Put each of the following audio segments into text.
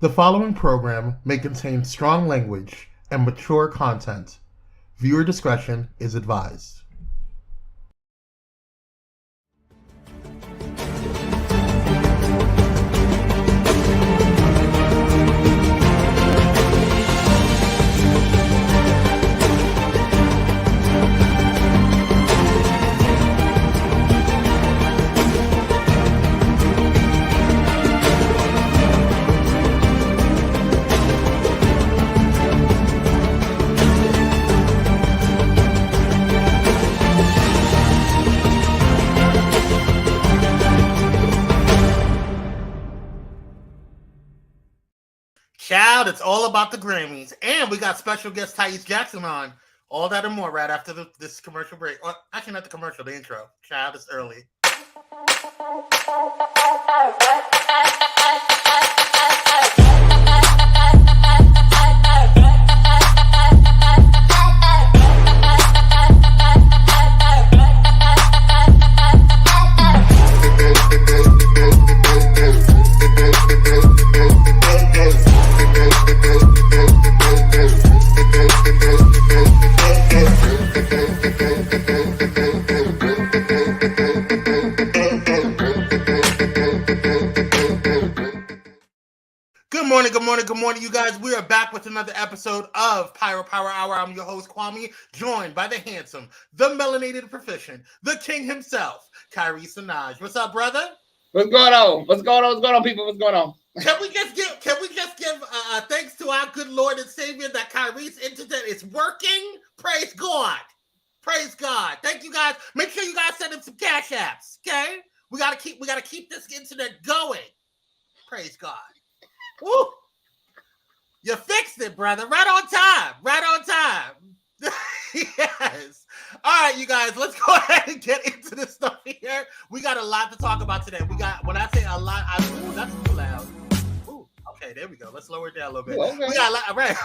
The following program may contain strong language and mature content. Viewer discretion is advised. Child, it's all about the Grammys. And we got special guest Thais Jackson on. All that and more right after this commercial break. Or actually, not the commercial, the intro. Child, it's early. Good morning, you guys. We are back with another episode of Pyro Power Hour. I'm your host, Whammy, joined by the handsome, the melanated proficient, the king himself, Kyrie Sinaj. What's up, brother? What's going on? What's going on, people? What's going on? Can we just give thanks to our good Lord and Savior that Kyrie's internet is working? Praise God. Praise God. Thank you guys. Make sure you guys send him some cash apps, okay? We gotta keep this internet going. Praise God. Woo! You fixed it, brother. Right on time. Right on time. Yes. All right, you guys, let's go ahead and get into this stuff here. We got a lot to talk about today. When I say a lot, that's too loud. Ooh, okay, there we go. Let's lower it down a little bit. Okay. We got a lot, right?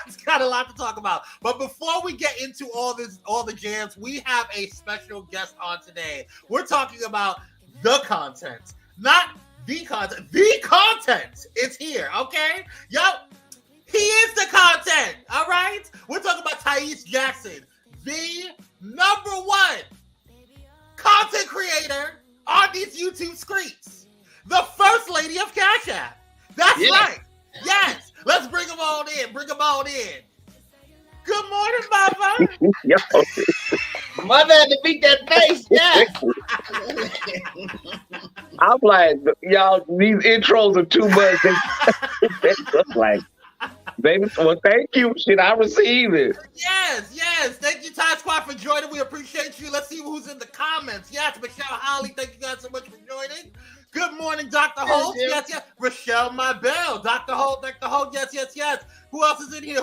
It's got a lot to talk about. But before we get into all the jams, we have a special guest on today. We're talking about the content, not the content. The content is here, okay? Yup. He is the content, all right? We're talking about Thais Jackson, the number one content creator on these YouTube screens. The first lady of Cash App. That's right. Yes. Let's bring them all in. Bring them all in. Good morning, Mama. Yo. Mother had to beat that face, yeah. I'm like, y'all, these intros are too much. They look like, baby, well, thank you. Shit, I received it. Yes. Thank you, Thai Squad, for joining. We appreciate you. Let's see who's in the comments. Yes, Michelle Holly, thank you guys so much for joining. Good morning, Dr. Holt. Yes. Rochelle Mabel. Dr. Holt, yes. Who else is in here?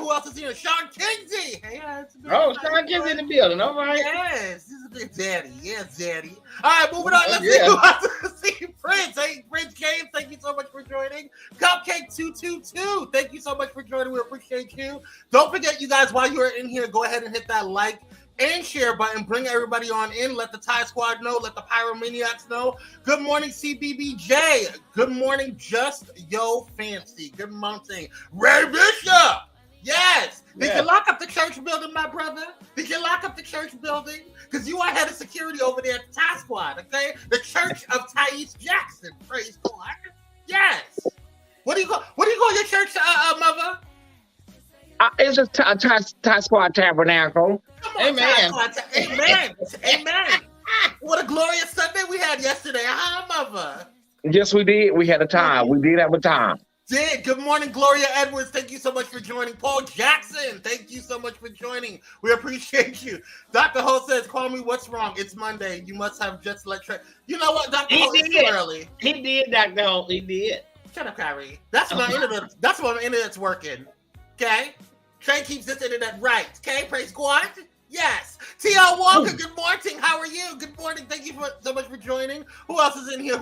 Sean Kinsey. Hey, Sean Kinsey in the building. All right. Yes, this is a big daddy. Yes, daddy. All right, moving on. Let's see who else to see. Prince. Hey, Prince James, thank you so much for joining. Cupcake222, thank you so much for joining. We appreciate you. Don't forget, you guys, while you're in here, go ahead and hit that like and share button. Bring everybody on in. Let the Thai Squad know. Let the Pyromaniacs know. Good morning, CBBJ. Good morning, Just Yo Fancy. Good morning, Ray Bishop. Yes. Did you lock up the church building, my brother? Did you lock up the church building? Because you are head of security over there at the Thai Squad, okay? The Church of Thais Jackson. Praise God. Yes. What do you call your church, mother? It's just Thai Squad Tabernacle. Amen. Amen. What a glorious Sunday we had yesterday, huh, mother? Yes, we did. We had a time. We did have a time. Good morning, Gloria Edwards. Thank you so much for joining. Paul Jackson, thank you so much for joining. We appreciate you. Dr. Ho says, call me, what's wrong? It's Monday. You must have just let Trey. You know what, Dr. Ho, it's too early. He did, Dr. Ho. He did. Shut up, Kyrie. That's my internet. That's why my internet's working. Okay? Trey keeps this internet right. Okay? Praise God. Yes. T.L. Walker, good morning. How are you? Good morning. Thank you so much for joining. Who else is in here?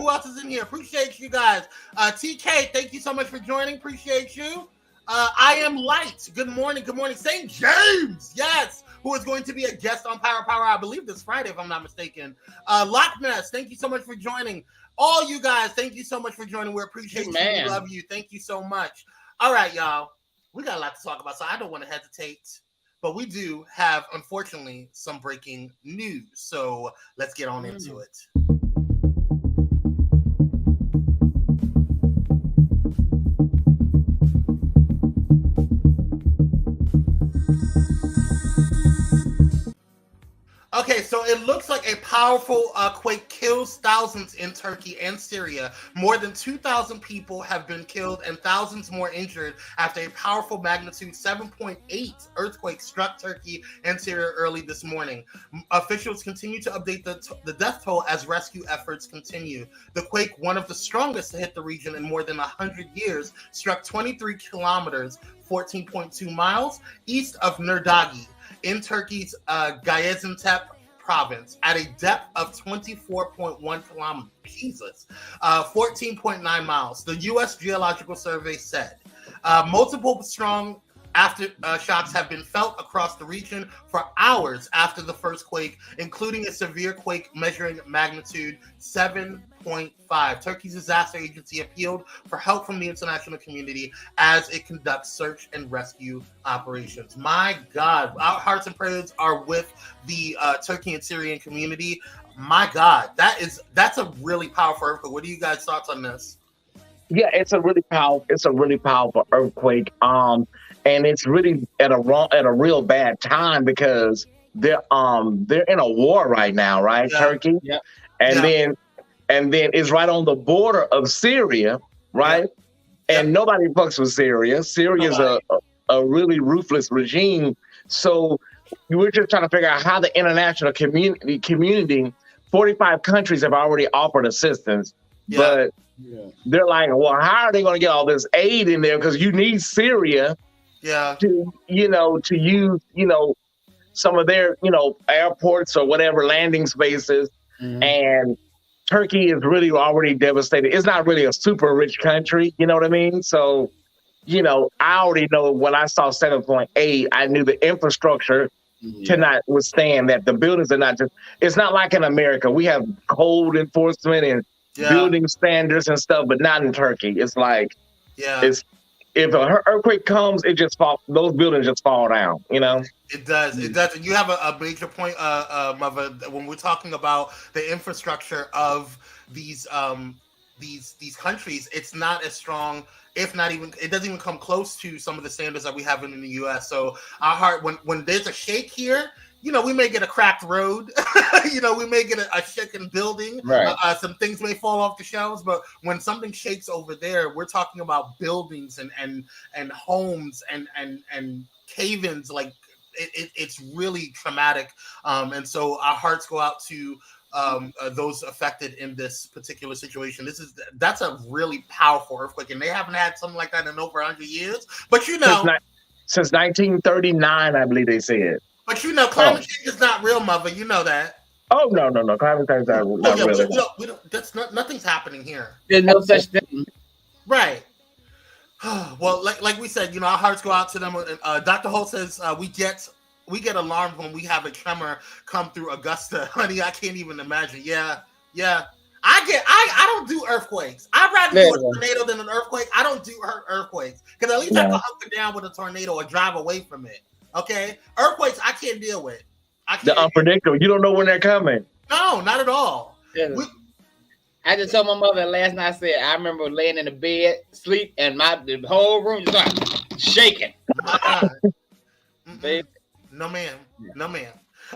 Appreciate you guys. TK, thank you so much for joining. Appreciate you. I Am Light. Good morning. St. James. Yes. Who is going to be a guest on Pyro Power, I believe this Friday, if I'm not mistaken. Loch Ness, thank you so much for joining. All you guys, thank you so much for joining. We appreciate you. We love you. Thank you so much. All right, y'all. We got a lot to talk about, so I don't want to hesitate. But we do have, unfortunately, some breaking news. So let's get on into it. Okay, so it looks like a powerful quake kills thousands in Turkey and Syria. More than 2,000 people have been killed and thousands more injured after a powerful magnitude 7.8 earthquake struck Turkey and Syria early this morning. Officials continue to update the death toll as rescue efforts continue. The quake, one of the strongest to hit the region in more than 100 years, struck 23 kilometers, 14.2 miles, east of Nurdagi, in Turkey's Gaziantep province at a depth of 24.1 kilometers, 14.9 miles, the U.S. Geological Survey said. Multiple strong aftershocks have been felt across the region for hours after the first quake, including a severe quake measuring magnitude 7.5. Turkey's disaster agency appealed for help from the international community as it conducts search and rescue operations. My God, our hearts and prayers are with the Turkey and Syrian community. My God, that's a really powerful earthquake. What are you guys' thoughts on this? Yeah, it's a really powerful earthquake. And it's really at a real bad time because they're in a war right now, right? Yeah. Turkey. Yeah. And then it's right on the border of Syria, right? Yeah. And nobody fucks with Syria. Syria's a really ruthless regime. So we're just trying to figure out how the international community, 45 countries have already offered assistance, but they're like, well, how are they going to get all this aid in there? Because you need Syria to use, some of their, airports or whatever landing spaces. Mm-hmm. And Turkey is really already devastated. It's not really a super rich country. You know what I mean? So, I already know when I saw 7.8, I knew the infrastructure cannot withstand that. The buildings are not it's not like in America. We have code enforcement and building standards and stuff, but not in Turkey. It's like, if an earthquake comes, those buildings just fall down, It does. It does. And you have a major point, Mother, when we're talking about the infrastructure of these countries. It's not as strong, if not even. It doesn't even come close to some of the standards that we have in the U.S. So our heart, when there's a shake here, we may get a cracked road. We may get a shaken building. Right. Some things may fall off the shelves. But when something shakes over there, we're talking about buildings and homes and cave-ins. Like it's really traumatic. And so our hearts go out to those affected in this particular situation. That's a really powerful earthquake, and they haven't had something like that in over 100 years. But since 1939, I believe they said. But climate change is not real, Mother. You know that. Oh no! Climate change is not real. Nothing's happening here. There's no such thing. Right. Well, like we said, our hearts go out to them. Dr. Holt says we get alarmed when we have a tremor come through Augusta. Honey, I can't even imagine. Yeah. I don't do earthquakes. I'd rather do a tornado than an earthquake. I don't do earthquakes because at least I can hunker down with a tornado or drive away from it. Okay, earthquakes I can't deal with. The unpredictable. You don't know when they're coming. No, not at all. I just told my mother last night. I said I remember laying in the bed, sleep, and the whole room just started shaking. No, ma'am.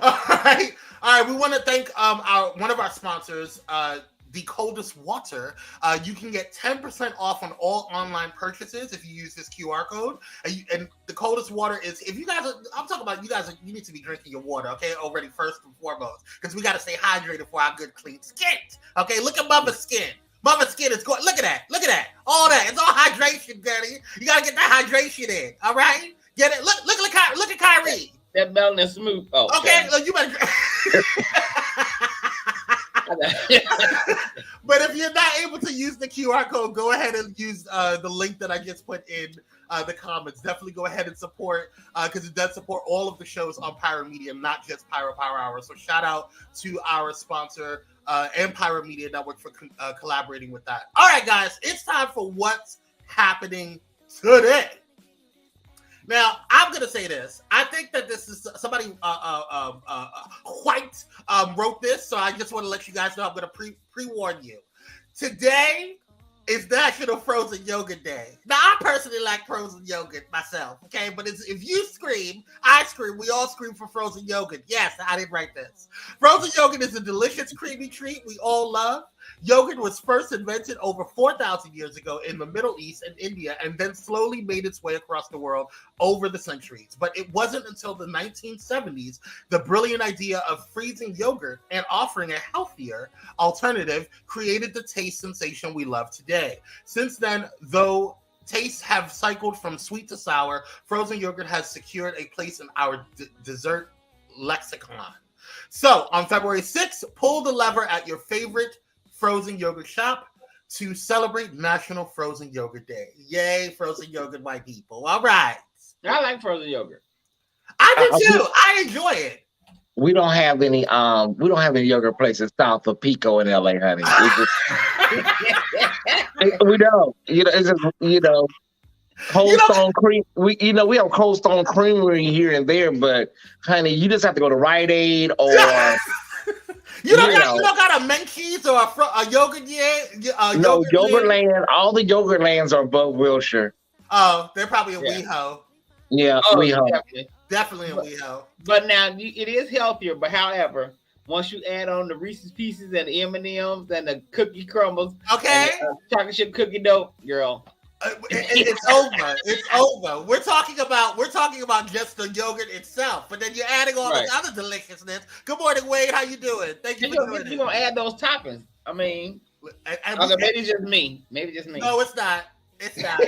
All right. We want to thank one of our sponsors, The Coldest Water. You can get 10% off on all online purchases if you use this QR code. And The Coldest Water is, if you guys I'm talking about you guys, you need to be drinking your water, okay? Already first and foremost, because we got to stay hydrated for our good, clean skin. Okay, look at Mama's skin. Mama's skin is good. Look at that. All that. It's all hydration, Daddy. You got to get that hydration in. All right? Get it. Look at Kyrie. That melanin smooth. Oh, okay. Look, you better. But if you're not able to use the QR code, go ahead and use the link that I just put in the comments. Definitely go ahead and support because it does support all of the shows on Pyro Media, not just Pyro Power Hour. So shout out to our sponsor and Pyro Media Network for collaborating with that. All right, guys, it's time for what's happening today. Now, I'm going to say this. I think that this is somebody White wrote this, so I just want to let you guys know I'm going to pre-warn you. Today is National Frozen Yogurt Day. Now, I personally like frozen yogurt myself, okay? But if you scream, I scream. We all scream for frozen yogurt. Yes, I didn't write this. Frozen yogurt is a delicious, creamy treat we all love. Yogurt was first invented over 4,000 years ago in the Middle East and India, and then slowly made its way across the world over the centuries. But it wasn't until the 1970s the brilliant idea of freezing yogurt and offering a healthier alternative created the taste sensation we love today. Since then, though tastes have cycled from sweet to sour, frozen yogurt has secured a place in our dessert lexicon. So on February 6th, pull the lever at your favorite frozen yogurt shop to celebrate National Frozen Yogurt Day. Yay, frozen yogurt, my people. All right. I like frozen yogurt. I do too. I enjoy it. We don't have any yogurt places south of Pico in LA, honey. We don't. It's just, Cold Stone Cream. We have Cold Stone Creamery here and there, but honey, you just have to go to Rite Aid or you don't got a Menchie's or a yogurt yet? No, Yogurtland. All the Yogurtlands are above Wilshire. Oh, they're probably in WeHo. Yeah, WeHo. Definitely in WeHo. But now it is healthier. But however, once you add on the Reese's Pieces and the M&Ms and the cookie crumbles, okay, and the chocolate chip cookie dough, girl. It's over. It's over. We're talking about just the yogurt itself, but then you're adding all this other deliciousness. Good morning, Wade. How you doing? Thank you for joining. You're gonna add those toppings. I mean, maybe just me. Maybe just me. No, it's not. It's not.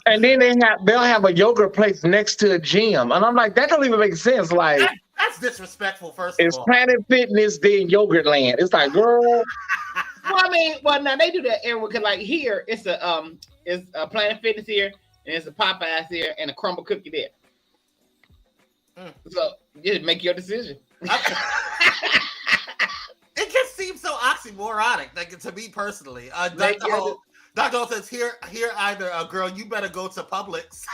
And then they'll have a yogurt place next to a gym, and I'm like, that don't even make sense. Like that's disrespectful. First of all, it's Planet Fitness, then Yogurtland. It's like, girl. Well, now they do that everywhere. Cause like here, it's a Planet Fitness here, and it's a Popeyes here, and a crumble cookie there. So just make your decision. It just seems so oxymoronic, like to me personally. Dr. O says here either girl, you better go to Publix.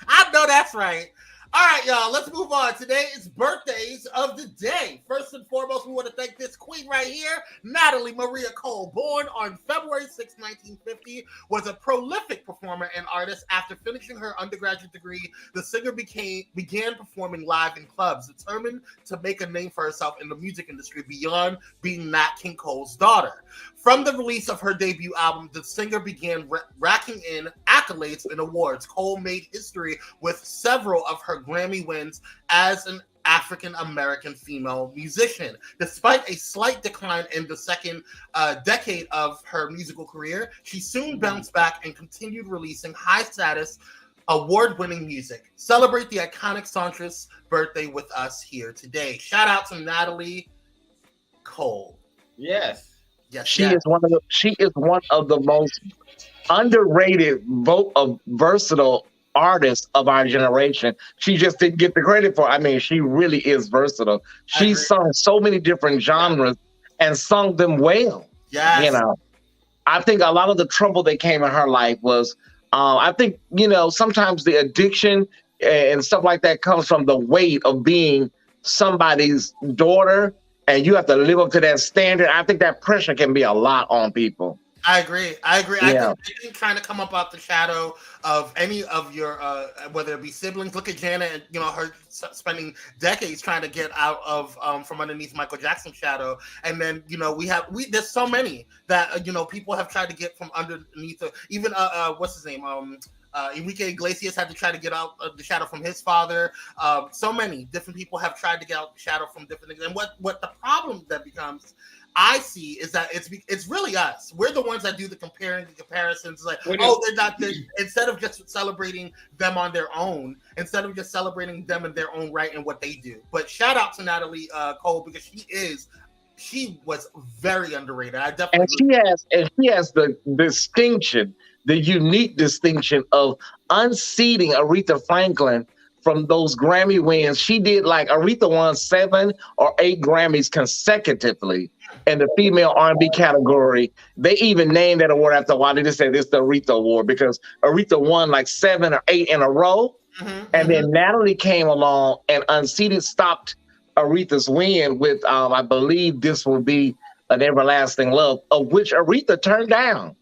I know that's right. All right, y'all, let's move on. Today is birthdays of the day. First and foremost, we want to thank this queen right here, Natalie Maria Cole. Born on February 6, 1950, was a prolific performer and artist. After finishing her undergraduate degree, the singer began performing live in clubs, determined to make a name for herself in the music industry beyond being Nat King Cole's daughter. From the release of her debut album, the singer began racking in accolades and awards. Cole made history with several of her Grammy wins as an African-American female musician. Despite a slight decline in the second decade of her musical career, she soon bounced back and continued releasing high-status, award-winning music. Celebrate the iconic songstress' birthday with us here today. Shout out to Natalie Cole. Yes. Yes, she is one of the most underrated, versatile artists of our generation. She just didn't get the credit for it. I mean, she really is versatile. She sung so many different genres and sung them well. Yes. I think a lot of the trouble that came in her life was, I think, sometimes the addiction and stuff like that comes from the weight of being somebody's daughter, and you have to live up to that standard. I think that pressure can be a lot on people. I agree. Yeah. I think trying to come up out the shadow of any of your, whether it be siblings. Look at Janet, and her spending decades trying to get out of from underneath Michael Jackson's shadow, and then there's so many that people have tried to get from underneath. Even what's his name? Enrique Iglesias had to try to get out of the shadow from his father. So many different people have tried to get out the shadow from different things. And what the problem that becomes, I see, is that it's really us. We're the ones that do the comparisons. Like, they're not this. Instead of just celebrating them on their own, instead of just celebrating them in their own right and what they do. But shout out to Natalie Cole, because she was very underrated. I definitely she has the distinction the unique distinction of unseating Aretha Franklin from those Grammy wins. She did like Aretha won 7 or 8 Grammys consecutively in the female R&B category. They even named that award after a while. They just said it's the Aretha Award because Aretha won like 7 or 8 in a row. And then Natalie came along and unseated, stopped Aretha's win with, I believe this will be An Everlasting Love, of which Aretha turned down.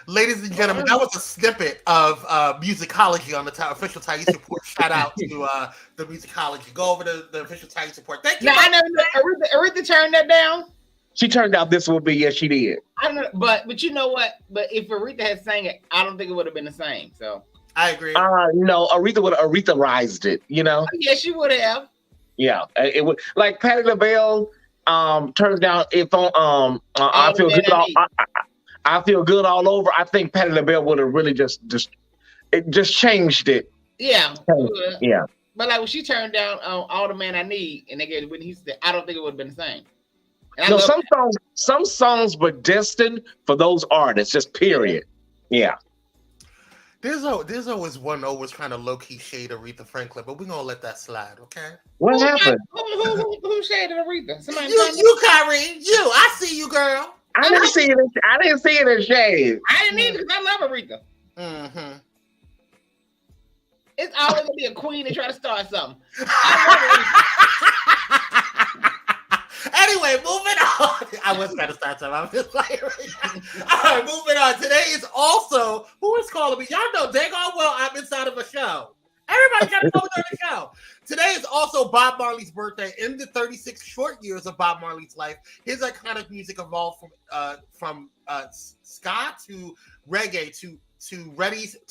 Ladies and gentlemen, that was a snippet of Musicology on the official Thais report. Shout out to the Musicology. Go over to the official Thais report. Thank you. Now, I never Aretha turned that down. She turned out This Will Be, yes, she did. I don't know, but you know what? But if Aretha had sang it, I don't think it would have been the same. So I agree. No, Aretha would have Aretha-ized it, you know? Yeah, she would have. Yeah, it would. Like Patti LaBelle turns down if on I feel good all I feel good all over. I think Patti LaBelle would have really just changed it. Yeah. Yeah. But like when she turned down All the Man I Need and they gave Whitney Houston, I don't think it would have been the same. No, some songs were destined for those artists, just period. Yeah. There's always one always trying to low-key shade Aretha Franklin, but we're gonna let that slide, okay? What happened? Who shaded Aretha? Somebody you, Kyrie. You. I see you, girl. I didn't see it in shade. I didn't either because I love Aretha. Mm-hmm. It's always gonna be a queen and try to start something. Anyway, moving on. I was trying to start something. I'm just like, all right, moving on. Today is also, who is calling me? Y'all know dang on well I'm inside of a show. Everybody got to go to the show. Today is also Bob Marley's birthday. In the 36 short years of Bob Marley's life, his iconic music evolved from ska to reggae to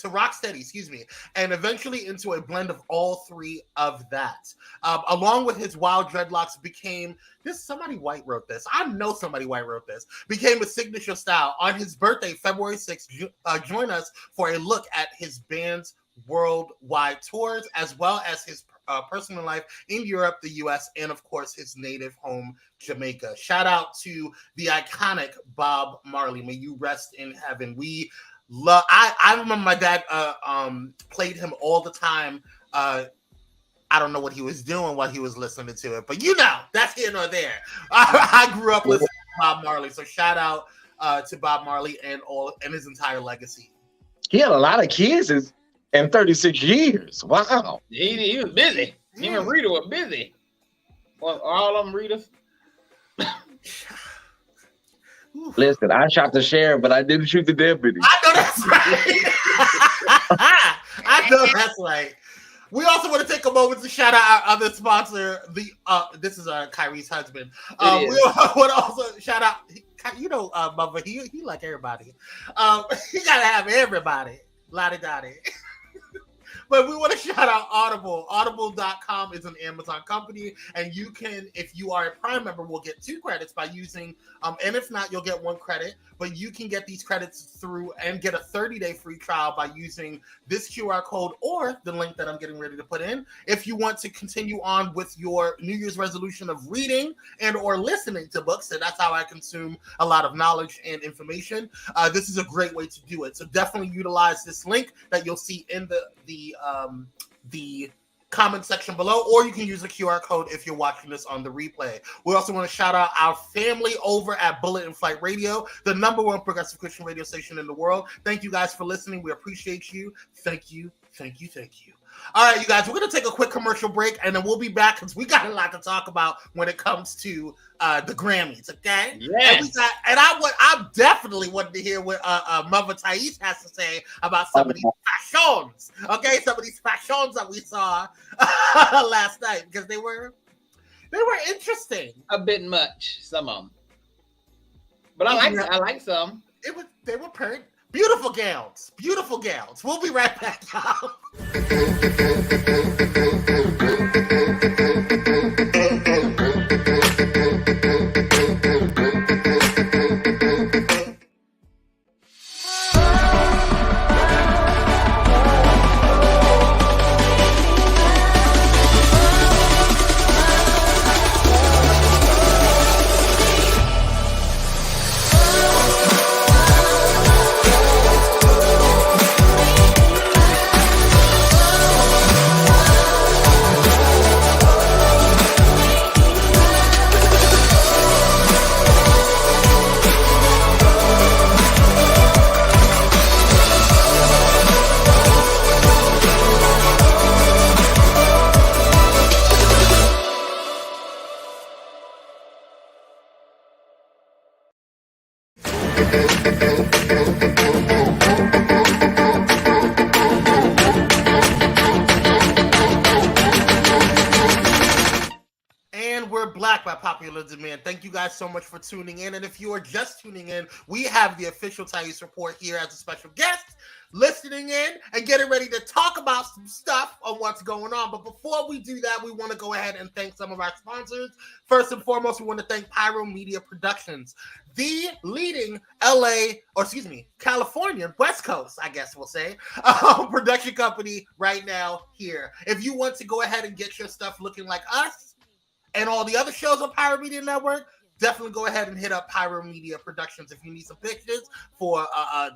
rocksteady, and eventually into a blend of all three of that. Along with his wild dreadlocks became somebody white wrote this. I know somebody white wrote this. Became a signature style. On his birthday, February 6th, join us for a look at his band's worldwide tours, as well as his personal life in Europe, the US, and of course his native home, Jamaica. Shout out to the iconic Bob Marley. May you rest in heaven. We love. I remember my dad played him all the time. I don't know what he was doing while he was listening to it, but that's here nor there. I grew up listening to Bob Marley, so shout out to Bob Marley and his entire legacy. He had a lot of kids in 36 years. Wow. He was busy. Him and Rita were busy. Well, all of them Ritas. Listen, I shot the sheriff, but I didn't shoot the deputy. I know that's right. I know that's right. We also want to take a moment to shout out our other sponsor. This is Kyrie's husband. We want to also shout out. Mother, he like everybody. He gotta have everybody. Lottie Dottie. But we want to shout out Audible. Audible.com is an Amazon company, and you can, if you are a Prime member, will get 2 credits by using, and if not, you'll get 1 credit. But you can get these credits through and get a 30-day free trial by using this QR code or the link that I'm getting ready to put in. If you want to continue on with your New Year's resolution of reading and or listening to books, and that's how I consume a lot of knowledge and information, this is a great way to do it. So definitely utilize this link that you'll see in the comment section below, or you can use the QR code if you're watching this on the replay. We also want to shout out our family over at Bullet and Flight Radio, the #1 progressive Christian radio station in the world. Thank you guys for listening. We appreciate you. Thank you. Thank you. Thank you. All right, you guys, we're going to take a quick commercial break, and then we'll be back because we got a lot to talk about when it comes to the Grammys, okay? Yes. And I definitely wanted to hear what Mother Thais has to say about some of these fashions, okay? Some of these fashions that we saw last night, because they were interesting. A bit much, some of them. But I like some. They were pretty. Beautiful gowns. Beautiful gowns. We'll be right back, y'all. back by popular demand. Thank you guys so much for tuning in. And if you are just tuning in, we have the official Thais Report here as a special guest, listening in and getting ready to talk about some stuff on what's going on. But before we do that, we want to go ahead and thank some of our sponsors. First and foremost, we want to thank Pyro Media Productions, the leading California, West Coast, I guess we'll say, production company right now here. If you want to go ahead and get your stuff looking like us and all the other shows on Pyro Media Network, definitely go ahead and hit up Pyro Media Productions if you need some pictures for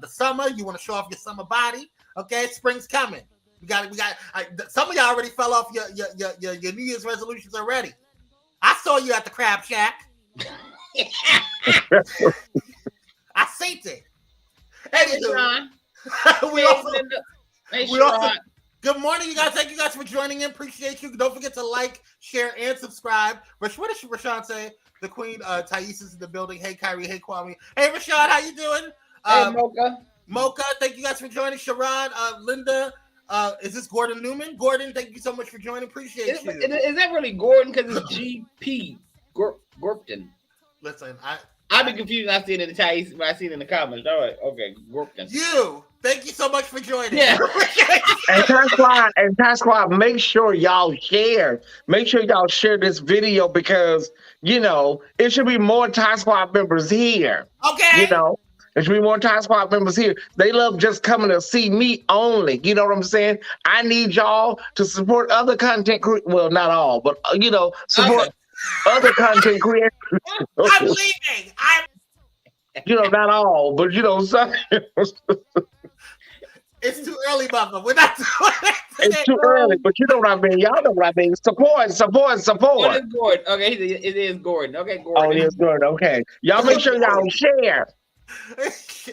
the summer. You want to show off your summer body, okay? Spring's coming. We got. Some of y'all already fell off your New Year's resolutions already. I saw you at the Crab Shack. I seen it. Anywho, we also. Good morning, you guys. Thank you guys for joining in. Appreciate you. Don't forget to like, share, and subscribe. What does Rashawn say? The Queen Thais is in the building. Hey, Kyrie. Hey, Kwame. Hey, Rashawn. How you doing? Hey, Mocha. Thank you guys for joining. Sharon, Linda. Is this Gordon Newman? Gordon, thank you so much for joining. Appreciate you. Is that really Gordon? Because it's GP. Gorpton. Listen, I've been confused. I see it in the Thais, but I see it in the comments. All right. Okay. Gorpton. Thank you so much for joining. Yeah. And Task Squad, make sure y'all share. Make sure y'all share this video because, it should be more Task Squad members here. Okay. There should be more Task Squad members here. They love just coming to see me only. You know what I'm saying? I need y'all to support other content. Well, not all, but, support other content creators. I'm leaving. Not all, but, some. It's too early, mother. We're not doing it. It's too early, but you know what I mean. Y'all know what I mean. Support. It is Gordon. Okay, it is Gordon. Okay, Gordon. Oh, it is Gordon. Okay. Y'all make sure y'all share.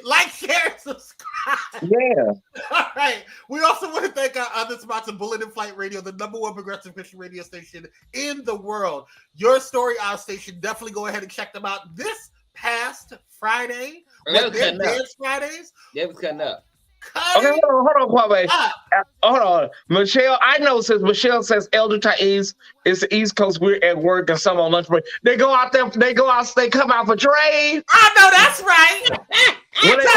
Like, share, and subscribe. Yeah. All right. We also want to thank our other sponsor, Bullet in Flight Radio, the #1 progressive Christian radio station in the world. Your story, our station. Definitely go ahead and check them out. This past Friday, Dance Fridays. They was cutting up. Okay, hold on, Kwame. Hold on. Michelle, I know since Michelle says Elder Thais is the East Coast, we're at work and some on lunch break. They come out for trade. I know that's right.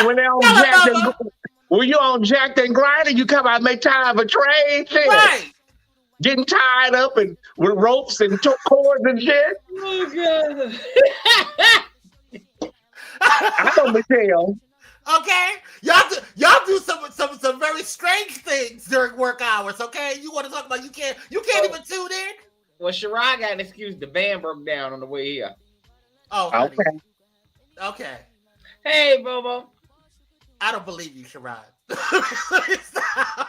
when they're on when you're on Jack and Grinder, you come out and make time for trade. Shit. Right. Getting tied up and with ropes and cords and shit. Oh God. I know Michelle. Okay, y'all do some very strange things during work hours. Okay, you want to talk about you can't even tune in. Well, Sharon got an excuse. The van broke down on the way here. Oh, honey. Okay. Hey, Bobo. I don't believe you, Sharon. Stop.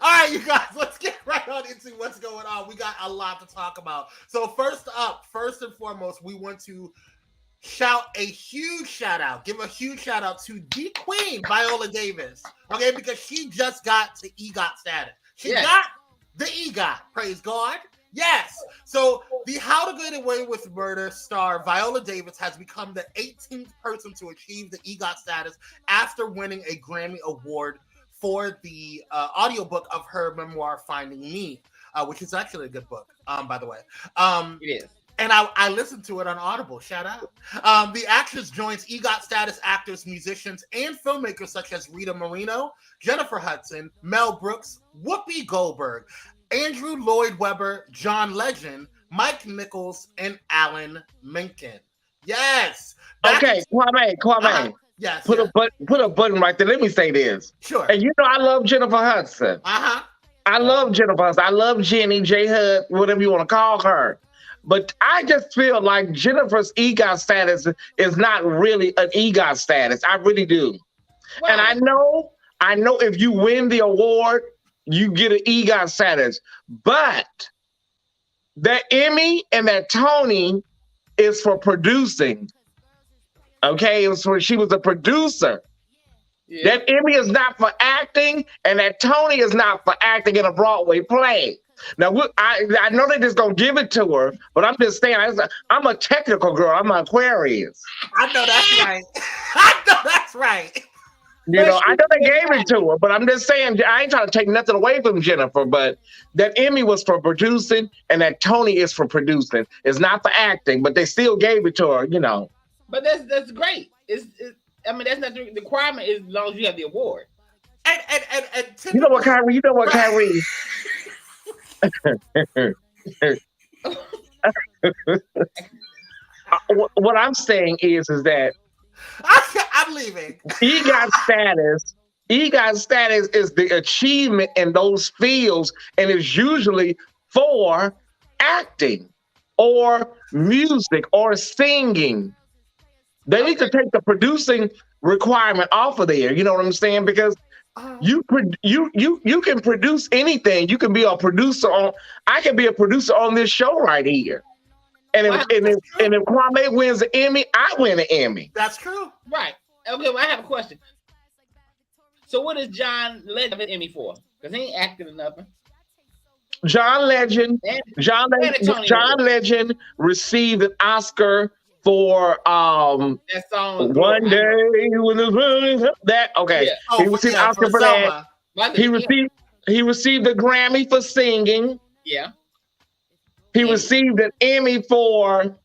All right, you guys, let's get right on into what's going on. We got a lot to talk about. So first and foremost, we want to give a huge shout out to the Queen, Viola Davis, okay, because she just got the EGOT status. She got the EGOT, praise God. Yes. So the How to Get Away with Murder star Viola Davis has become the 18th person to achieve the EGOT status after winning a Grammy Award for the audiobook of her memoir, Finding Me, which is actually a good book, by the way. It is. And I listened to it on Audible. Shout out. The actress joins EGOT status actors, musicians, and filmmakers such as Rita Moreno, Jennifer Hudson, Mel Brooks, Whoopi Goldberg, Andrew Lloyd Webber, John Legend, Mike Nichols, and Alan Menken. Yes. Okay, Kwame. Yes. Put a button right there. Let me say this. Sure. And I love Jennifer Hudson. I love Jennifer Hudson. I love Jenny, J Hud, whatever you want to call her. But I just feel like Jennifer's EGOT status is not really an EGOT status. I really do. Wow. And I know if you win the award, you get an EGOT status. But that Emmy and that Tony is for producing. Okay, she was a producer. Yeah. That Emmy is not for acting, and that Tony is not for acting in a Broadway play. Now, I know they're just going to give it to her, but I'm just saying, I'm a technical girl. I'm an Aquarius. I know that's right. I know that's right. You know, I know they gave it to her, but I'm just saying, I ain't trying to take nothing away from Jennifer, but that Emmy was for producing and that Tony is for producing. It's not for acting, but they still gave it to her, you know. But that's great. I mean, that's not the requirement as long as you have the award. And you know what, Kyrie? You know what, Kyrie? What I'm saying is that I'm leaving. EGOT status is the achievement in those fields, and it's usually for acting or music or singing. They need to take the producing requirement off of there. You know what I'm saying? Because you can produce anything. You can be a producer on. I can be a producer on this show right here. And if Kwame wins the Emmy, I win the Emmy. That's true. Right. Okay, well, I have a question. So what is John Legend an Emmy for? Because he ain't acting or nothing. John Legend received an Oscar for that song One Day When the Sun Is Up. That okay. Yeah. He received an Oscar for that. He received the Grammy for singing. Yeah. He received an Emmy for.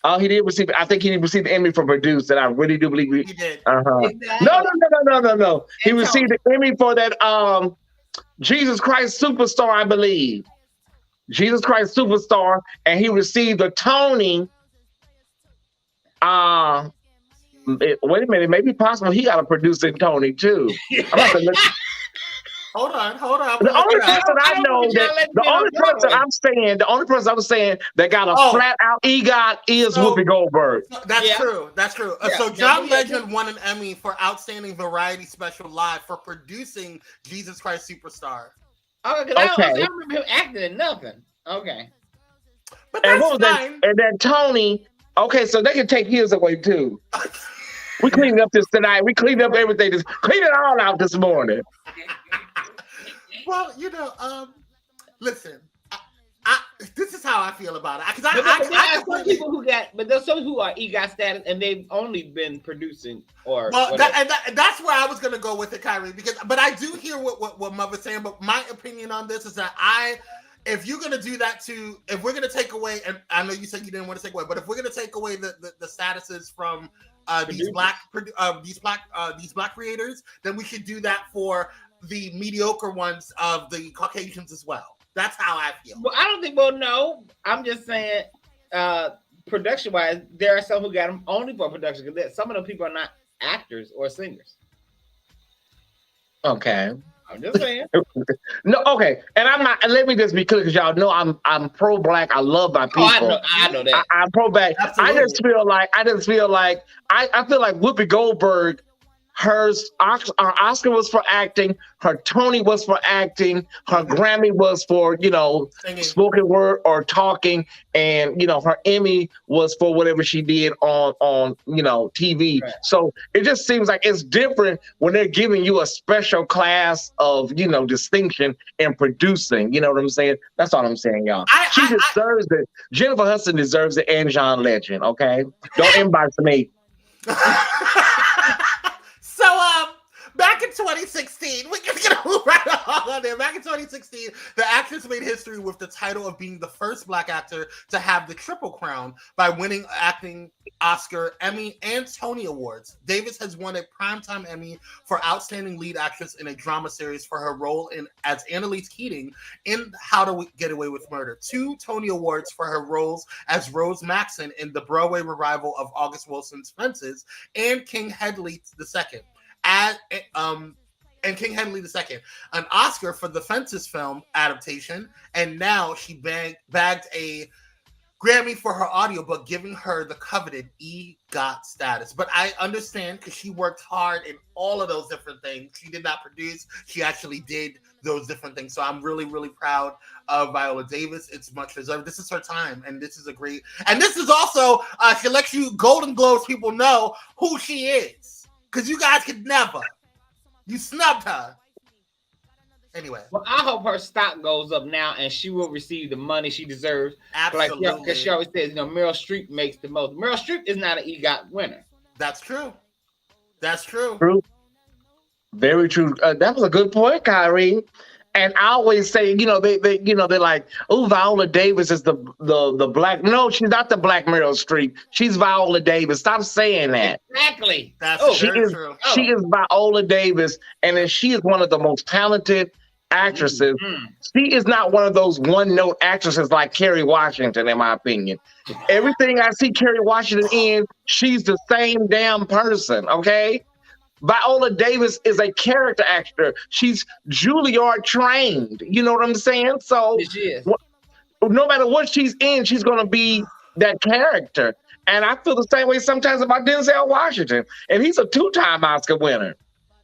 Oh, he did receive. I think he received the Emmy for producing. I really do believe he did. No. He received the Emmy for that. Jesus Christ Superstar, I believe. Jesus Christ Superstar, and he received a Tony. Wait a minute, it may be possible he got a producing Tony too. I'm about to look. Hold on. The only person I'm saying that got a flat out EGOT is Whoopi Goldberg. That's true. So John Legend won an Emmy for Outstanding Variety Special Live for producing Jesus Christ Superstar. Okay. I don't remember him acting in nothing. Okay. But that's fine. And then Tony, okay, so they can take his away too. We cleaned up this tonight. We cleaned up everything. Cleaned it all out this morning. Well, listen, this is how I feel about it. Because there's some who are EGOT status and they've only been producing or. Well, that's where I was going to go with it, Kyrie. But I do hear what Mother's saying. But my opinion on this is that if you're going to do that if we're going to take away, and I know you said you didn't want to take away, but if we're going to take away the statuses from these black creators, then we should do that for the mediocre ones of the Caucasians as well. That's how I feel. Well, I don't think. Well, no, I'm just saying, production-wise, there are some who got them only for production because some of them people are not actors or singers. Okay. I'm just saying. No, okay, and I'm not. Let me just be clear, because y'all know I'm pro-black. I love my people. I know that. I'm pro-black. Absolutely. I feel like Whoopi Goldberg. Her Oscar was for acting. Her Tony was for acting. Her Grammy was for singing, spoken word or talking, and her Emmy was for whatever she did on TV. Right. So it just seems like it's different when they're giving you a special class of distinction in producing. You know what I'm saying? That's all I'm saying, y'all. She deserves it. Jennifer Hudson deserves it, and John Legend. Okay, don't inbox me. So, back in 2016, we're going to move right on there. Back in 2016, the actress made history with the title of being the first Black actor to have the Triple Crown by winning acting Oscar, Emmy, and Tony Awards. Davis has won a Primetime Emmy for Outstanding Lead Actress in a Drama Series for her role as Annalise Keating in How to Get Away with Murder. 2 Tony Awards for her roles as Rose Maxon in the Broadway revival of August Wilson's Fences, and King Hedley II. King Henley II, an Oscar for the Fences film adaptation, and now she bagged a Grammy for her audiobook, giving her the coveted EGOT status. But I understand, because she worked hard in all of those different things. She did not produce; she actually did those different things. So I'm really, really proud of Viola Davis. It's much deserved. This is her time, and this is a great. And this is also she lets you Golden Globes people know who she is. Because you guys could never. You snubbed her. Anyway. Well, I hope her stock goes up now and she will receive the money she deserves. Absolutely. Because she always says, Meryl Streep makes the most. Meryl Streep is not an EGOT winner. That's true. That's true. True. Very true. That was a good point, Kyrie. And I always say, they're like, oh, Viola Davis is the black. No, she's not the black Meryl Streep. She's Viola Davis. Stop saying that. Exactly. That's She very is true. she is Viola Davis, and then she is one of the most talented actresses. She is not one of those one-note actresses like Kerry Washington, in my opinion. Everything I see Kerry Washington in, she's the same damn person, okay? Viola Davis is a character actor. She's Juilliard trained. You know what I'm saying? So She is. no matter what she's in, she's going to be that character. And I feel the same way sometimes about Denzel Washington. And he's a 2-time Oscar winner.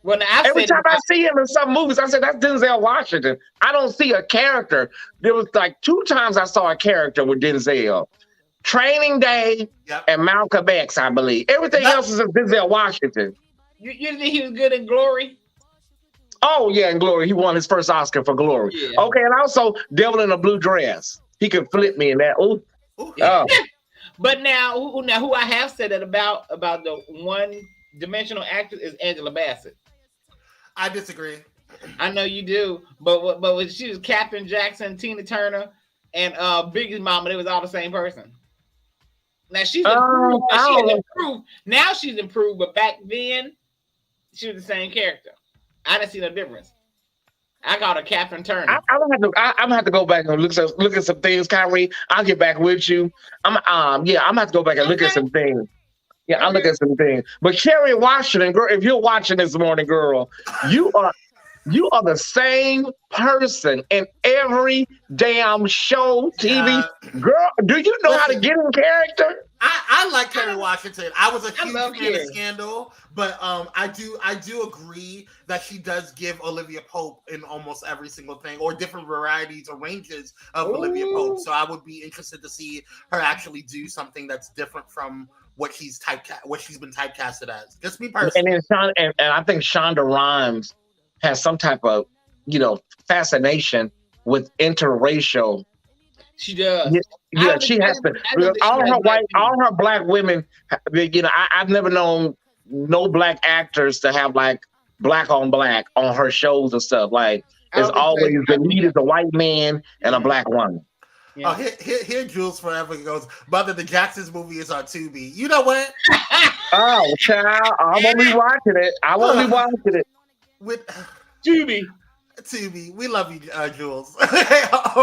Well, now, Every time I see him in some movies, I say, that's Denzel Washington. I don't see a character. There was like 2 times I saw a character with Denzel. Training Day and Malcolm X, I believe. Everything else is Denzel Washington. You think he was good in Glory? Oh, yeah, in Glory. He won his first Oscar for Glory. Yeah. Okay, and also Devil in a Blue Dress. He could flip me in that. Ooh. Oh. But now who I have said that about the one-dimensional actor is Angela Bassett. I disagree. I know you do, but when she was Katherine Jackson, Tina Turner, and Biggie's mama, they was all the same person. Now she's improved. Now she's improved, but back then she was the same character. I didn't see no difference. I called her Katherine Turner. I'm gonna have to go back and look at some things, Kyrie. I'll get back with you. I'm gonna have to go back and look at some things. Yeah, I'll look at some things. But Kerry Washington, girl, if you're watching this morning, girl, you are the same person in every damn show, TV. Girl, do you know how to get in character? I like Kerry Washington. I was a huge fan of Scandal, but I do agree that she does give Olivia Pope in almost every single thing, or different varieties or ranges of Olivia Pope. So I would be interested to see her actually do something that's different from what she's been typecasted as. Just me personally. And I think Shonda Rhimes has some type of, fascination with interracial. She does. Yeah, she has to. All her black women. I've never known no black actors to have like black on black on her shows and stuff. Like, it's always the lead is a white man and a black woman. Yeah. Oh, here Jules Forever goes, Mother, the Jacksons movie is on Tubi. You know what? Oh, child, I won't be watching it. I won't be watching it. With Tubi, we love you, Jules.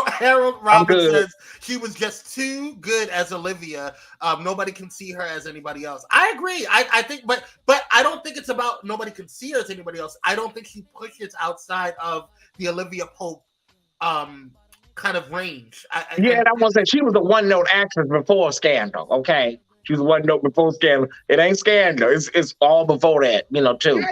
Harold Roberts says she was just too good as Olivia. Nobody can see her as anybody else. I agree. I think, but I don't think it's about nobody can see her as anybody else. I don't think she pushes outside of the Olivia Pope kind of range. I want to say she was a one-note actress before Scandal. Okay, she was a one-note before Scandal. It ain't Scandal. It's all before that. Too.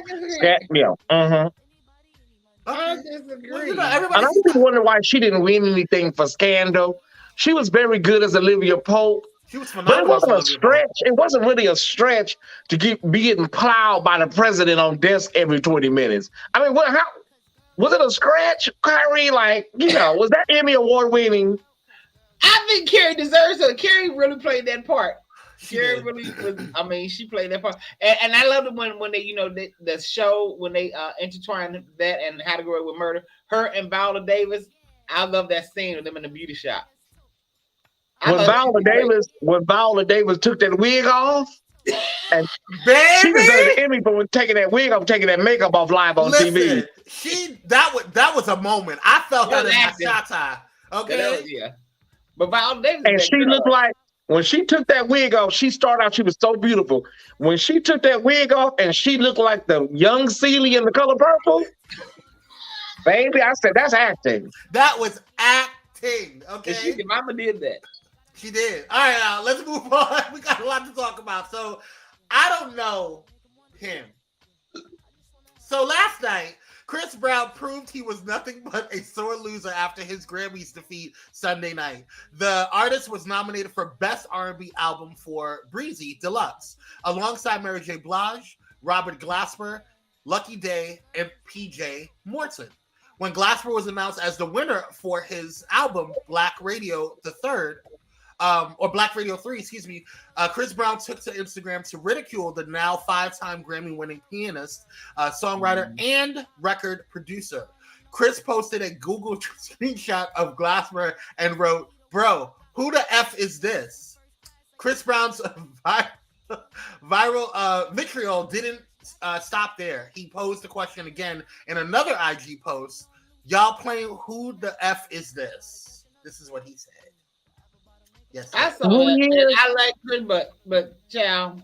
I disagree. And I just wonder why she didn't win anything for Scandal. She was very good as Olivia Pope. She was phenomenal. But it wasn't a stretch. It wasn't really a stretch to be getting plowed by the president on desk every 20 minutes. I mean, was it a scratch, Kyrie? Like, was that Emmy Award winning? I think Kerry deserves it. Kerry really played that part. Kerry really was. I mean, she played that part, and I loved it when they, the show when they intertwined that and How to Get Away with Murder. Her and Viola Davis. I love that scene with them in the beauty shop. When Viola Davis took that wig off. And baby, she deserved an Emmy for taking that wig off, taking that makeup off live on TV. That was a moment. I felt that in my shot. Okay, but Viola Davis, and she looked like when she took that wig off. She started out, she was so beautiful. When she took that wig off, and she looked like the young Celie in The Color Purple. Baby, I said that's acting. That was acting. Okay, and Mama did that. She did. All right, let's move on. We got a lot to talk about. So, I don't know him. So, last night, Chris Brown proved he was nothing but a sore loser after his Grammys defeat Sunday night. The artist was nominated for Best R&B Album for Breezy Deluxe, alongside Mary J. Blige, Robert Glasper, Lucky Day, and PJ Morton. When Glasper was announced as the winner for his album, Black Radio the Third, or Black Radio 3, excuse me, Chris Brown took to Instagram to ridicule the now 5-time Grammy-winning pianist, songwriter, and record producer. Chris posted a Google screenshot of Glasper and wrote, "Bro, who the F is this?" Chris Brown's viral vitriol didn't stop there. He posed the question again in another IG post. "Y'all playing who the F is this?" This is what he said. Yes, I saw it. I like Chris, but child,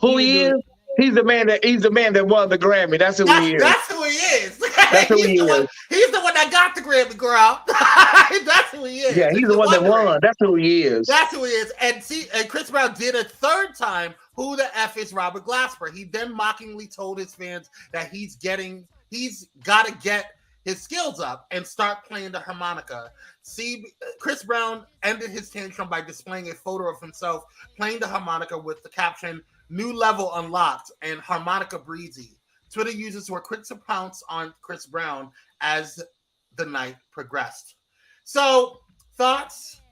who he is? He's the man that won the Grammy. That's who he is. That's who he is. That's who he is. He's the one that got the Grammy, girl. That's who he is. Yeah, he's the one that won. That's who he is. That's who he is. And Chris Brown did a third time. Who the F is Robert Glasper? He then mockingly told his fans that he's got to get his skills up and start playing the harmonica. See, Chris Brown ended his tantrum by displaying a photo of himself playing the harmonica with the caption, "New level unlocked" and "Harmonica breezy." Twitter users were quick to pounce on Chris Brown as the night progressed. So, thoughts?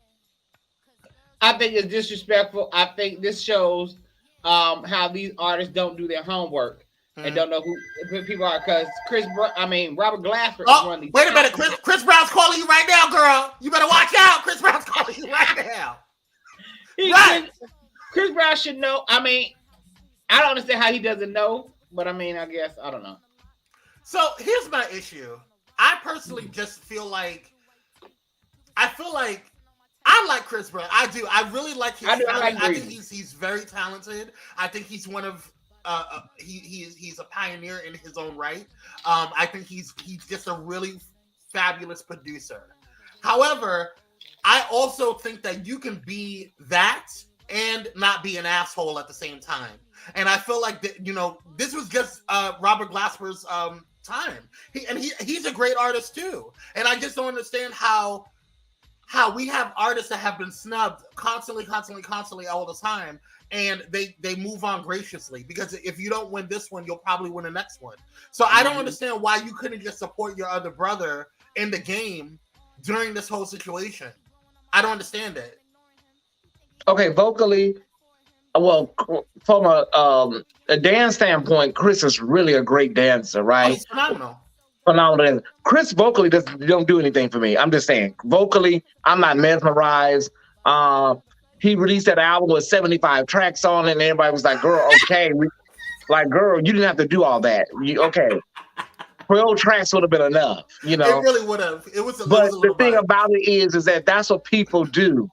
I think it's disrespectful. I think this shows how these artists don't do their homework and don't know who people are. Because Robert Glasper is one of these. Wait a minute, Chris Brown's calling you right now, girl. You better watch out. Chris Brown's calling you right now. Chris Brown should know. I don't understand how he doesn't know, but I guess I don't know. So here's my issue. I personally just feel like I like Chris Brown. I do. I really like his talent. I think he's very talented. I think he's one of he's a pioneer in his own right. I think he's just a really fabulous producer. However, I also think that you can be that and not be an asshole at the same time. And I feel like that, this was just Robert Glasper's time. He's a great artist too. And I just don't understand how we have artists that have been snubbed constantly all the time, and they move on graciously, because if you don't win this one, you'll probably win the next one. So I don't understand why you couldn't just support your other brother in the game during this whole situation. I don't understand it. Okay, vocally, well, from a dance standpoint, Chris is really a great dancer, right? Oh, he's phenomenal. Phenomenal. Chris vocally don't do anything for me. I'm just saying, vocally, I'm not mesmerized. He released that album with 75 tracks on it, and everybody was like, "Girl, okay." Girl, you didn't have to do all that. Okay. 12 tracks would have been enough, It really would have. But the thing about it is that that's what people do.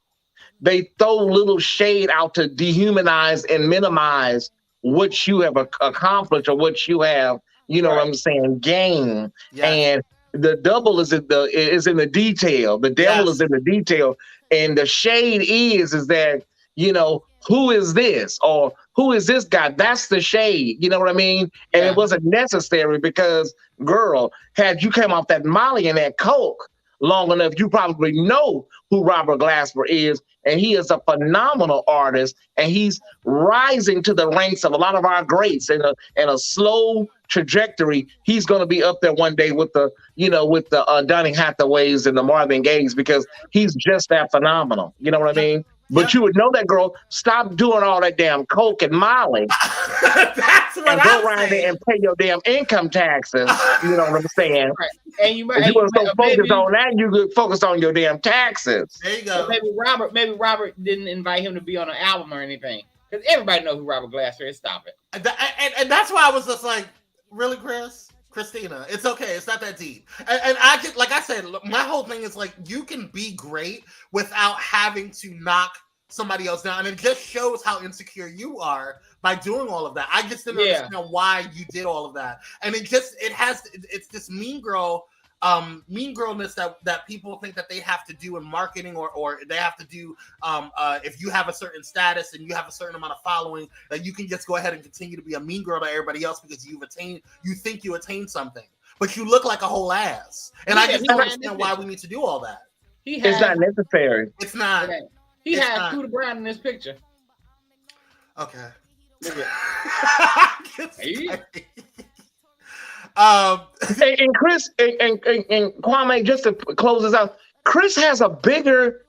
They throw little shade out to dehumanize and minimize what you have accomplished or what you have, what I'm saying, gained. Yeah. And the devil is in the detail. The devil is in the detail. And the shade is that, who is this? Or who is this guy? That's the shade. You know what I mean? And it wasn't necessary because, girl, had you came off that Molly and that Coke long enough, you probably know who Robert Glasper is. And he is a phenomenal artist. And he's rising to the ranks of a lot of our greats in a slow trajectory. He's going to be up there one day with the Donny Hathaways and the Marvin Gayes, because he's just that phenomenal. You know what I mean? But you would know that, girl. Stop doing all that damn Coke and Molly. That's what and go around there and pay your damn income taxes. You know what I'm saying? Right. And you were so focused on that, you could focus on your damn taxes. There you go. Maybe Robert didn't invite him to be on an album or anything, because everybody knows who Robert Glasper is. Stop it. And that's why I was just like, really, Christina, it's okay. It's not that deep. And I can, like I said, my whole thing is like, you can be great without having to knock somebody else down. And it just shows how insecure you are by doing all of that. I just didn't understand why you did all of that. And it's this mean girlness that people think that they have to do in marketing or they have to do if you have a certain status and you have a certain amount of following, that you can just go ahead and continue to be a mean girl to everybody else because you think you attained something, but you look like a whole ass. And I just don't understand why we need to do all that. It's not necessary. It's not. He has Scooter Brown in this picture. Okay. And Chris and Kwame, just to close this out, Chris has a bigger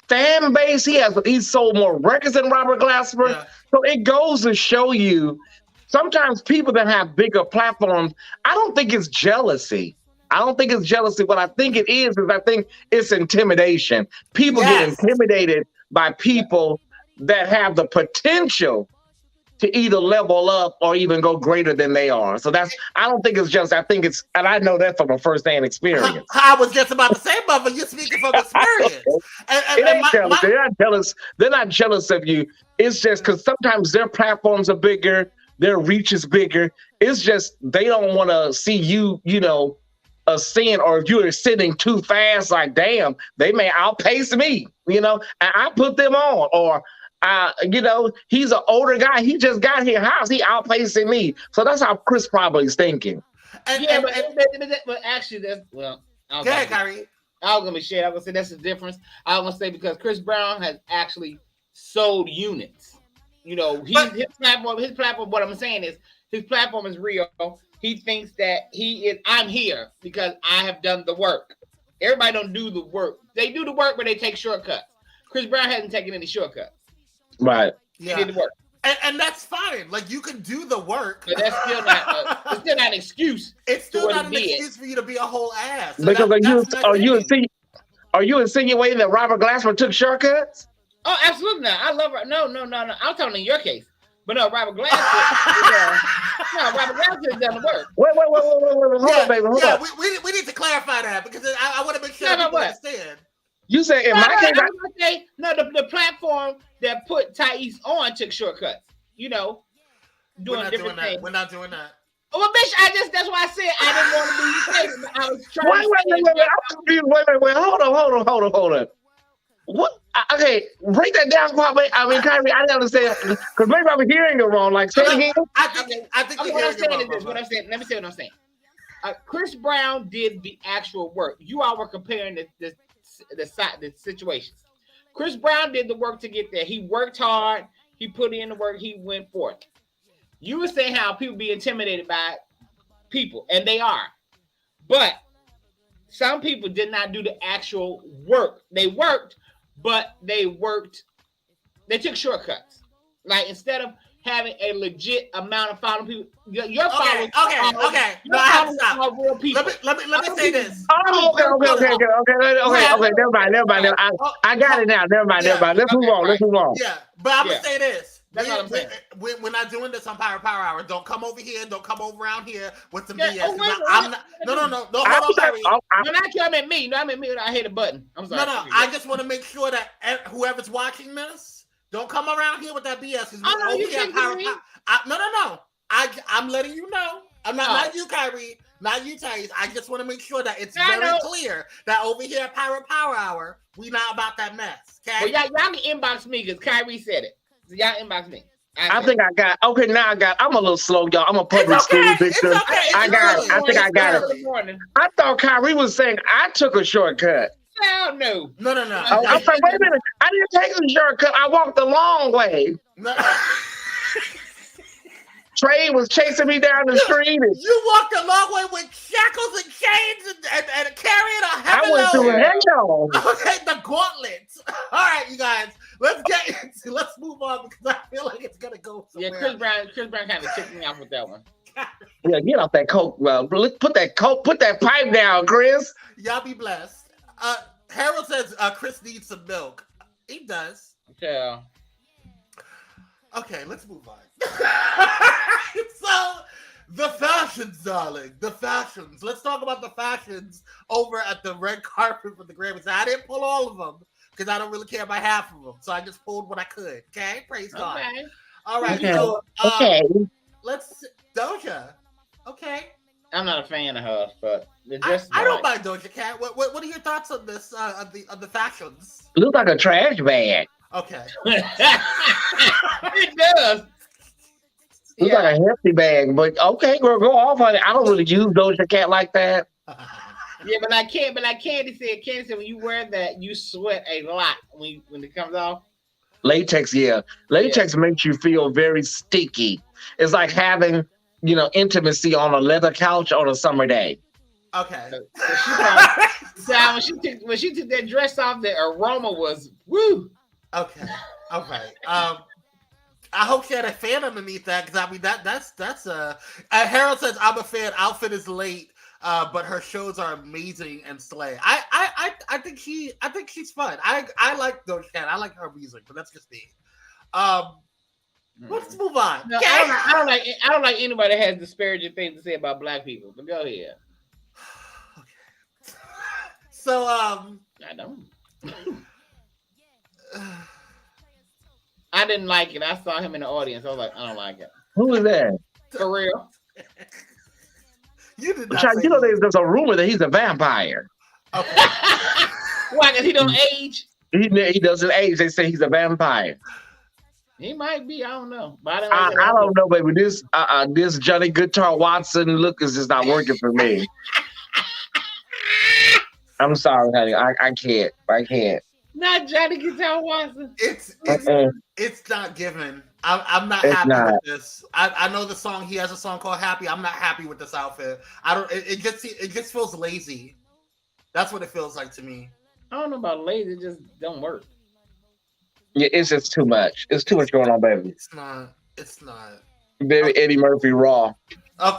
fan base. He's sold more records than Robert Glasper. Yeah. So it goes to show you, sometimes people that have bigger platforms, I don't think it's jealousy. What I think it is I think it's intimidation. People get intimidated by people that have the potential to either level up or even go greater than they are. So I don't think it's just, I think it's, and I know that from a first-hand experience. I was just about to say, Bubba, you're speaking from experience. They're not jealous. They're not jealous of you. It's just because sometimes their platforms are bigger, their reach is bigger. It's just they don't want to see you, ascend, or if you are sitting too fast, like, damn, they may outpace me, and I put them on, or he's an older guy. He just got here. How's he outpacing me? So that's how Chris probably is thinking. But actually, that's go ahead, Kyrie. I was gonna share. I was gonna say that's the difference. I was gonna say because Chris Brown has actually sold units. His platform. What I'm saying is his platform is real. He thinks that I'm here because I have done the work. Everybody don't do the work. They do the work, but they take shortcuts. Chris Brown hasn't taken any shortcuts. Right. Yeah. He did the work. And that's fine. Like, you can do the work. But that's still not an excuse. It's still not an excuse for you to be a whole ass. So because are you insinuating that Robert Glasper took shortcuts? Oh, absolutely not. I love her. No. I'm talking in your case. But no, Robert Glasper. Robert Glasper has done the work. Wait. Hold on, baby. Hold on. We need to clarify that because I want to make sure people understand. You say in my case, the platform that put Thais on took shortcuts. Doing different things. We're not doing that. Well, bitch, that's why I said I didn't want to be. I was trying. Wait. I'm confused. Wait. Hold on. What? Okay, break that down, Kyrie. I didn't understand because maybe I'm hearing it wrong. Like, say it again. I think what I'm saying is this. What I'm saying. Let me say what I'm saying. Chris Brown did the actual work. You all were comparing the situations. Chris Brown did the work to get there. He worked hard. He put in the work. He went forth. You were saying how people be intimidated by people, and they are. But some people did not do the actual work. They worked, but they took shortcuts. Like, instead of having a legit amount of following people, your followers okay. No, I have to stop. Are real people. Let me say this. Okay. Never mind. I got it now. Never mind. Let's move on. Yeah, but I'm gonna say this. That's what I'm saying. We're not doing this on Pyro Power Hour. Don't come over here. Don't come over around here with some BS. I'm not. No. Hold on, Kyrie. You're not coming at me. No, I'm at me. I hit a button. I'm sorry. No. I just want to make sure that whoever's watching this, don't come around here with that BS. No. I'm letting you know. I'm not you, Kyrie. Not you, Thais. I just want to make sure that it's very clear that over here at Pyro Power Hour, we not about that mess. Okay? Well, y'all can inbox me because Kyrie said it. So y'all inbox me. I think I got. Okay, now I got. I'm a little slow, y'all. I'm a public school victim. I got it. I think I got it. I thought Kyrie was saying I took a shortcut. Hell no. No. I was like, wait a minute. I didn't take a shortcut. I walked the long way. No. Trey was chasing me down the street. You walked a long way with shackles and chains and carrying a heavy load. I went through a hell. Okay, the gauntlet. All right, you guys. Let's move on because I feel like it's gonna go somewhere. Yeah, Chris Brown kind of kicked me off with that one. Yeah, get off that coke. Put that pipe down, Chris. Y'all be blessed. Harold says Chris needs some milk. He does. Yeah. Okay, let's move on. So, the fashions, darling. The fashions. Let's talk about the fashions over at the red carpet for the Grammys. I didn't pull all of them because I don't really care about half of them. So I just pulled what I could. Okay? Praise God. All right. Okay. So, okay. Let's Doja. Okay. I'm not a fan of her, but I don't mind Doja Cat. What are your thoughts on this? Of the fashions? Look like a trash bag. Okay. It does. Looks like a hefty bag, but okay, girl, go off on it. I don't really use Doja Cat like that. Yeah, but like Candy said, when you wear that, you sweat a lot when it comes off. Latex, yeah. Latex makes you feel very sticky. It's like having, intimacy on a leather couch on a summer day. Okay. When she took that dress off, the aroma was woo. Okay. All right. I hope she had a fan underneath that, because I mean that's Harold says, I'm a fan. Outfit is late, but her shows are amazing and slay. I think she's fun. I like Doja Cat. I like her music, but that's just me. Let's move on. No, I don't like anybody that has disparaging things to say about black people. But go ahead. Okay. So I don't. I didn't like it. I saw him in the audience. I was like, I don't like it. Who is that? For real. You did not. You know, there's a rumor that he's a vampire. Okay. Why? Because he don't age. He doesn't age. They say he's a vampire. He might be. I don't know. But I don't know, baby. This Johnny Guitar Watson look is just not working for me. I'm sorry, honey. I can't. Not Johnny Guitar Watson. It's not given. I'm not happy with this. I know the song. He has a song called Happy. I'm not happy with this outfit. I don't. It just feels lazy. That's what it feels like to me. I don't know about lazy. It just don't work. Yeah, it's just too much. It's too much going on, baby. It's not. Baby, Eddie Murphy raw. Oh.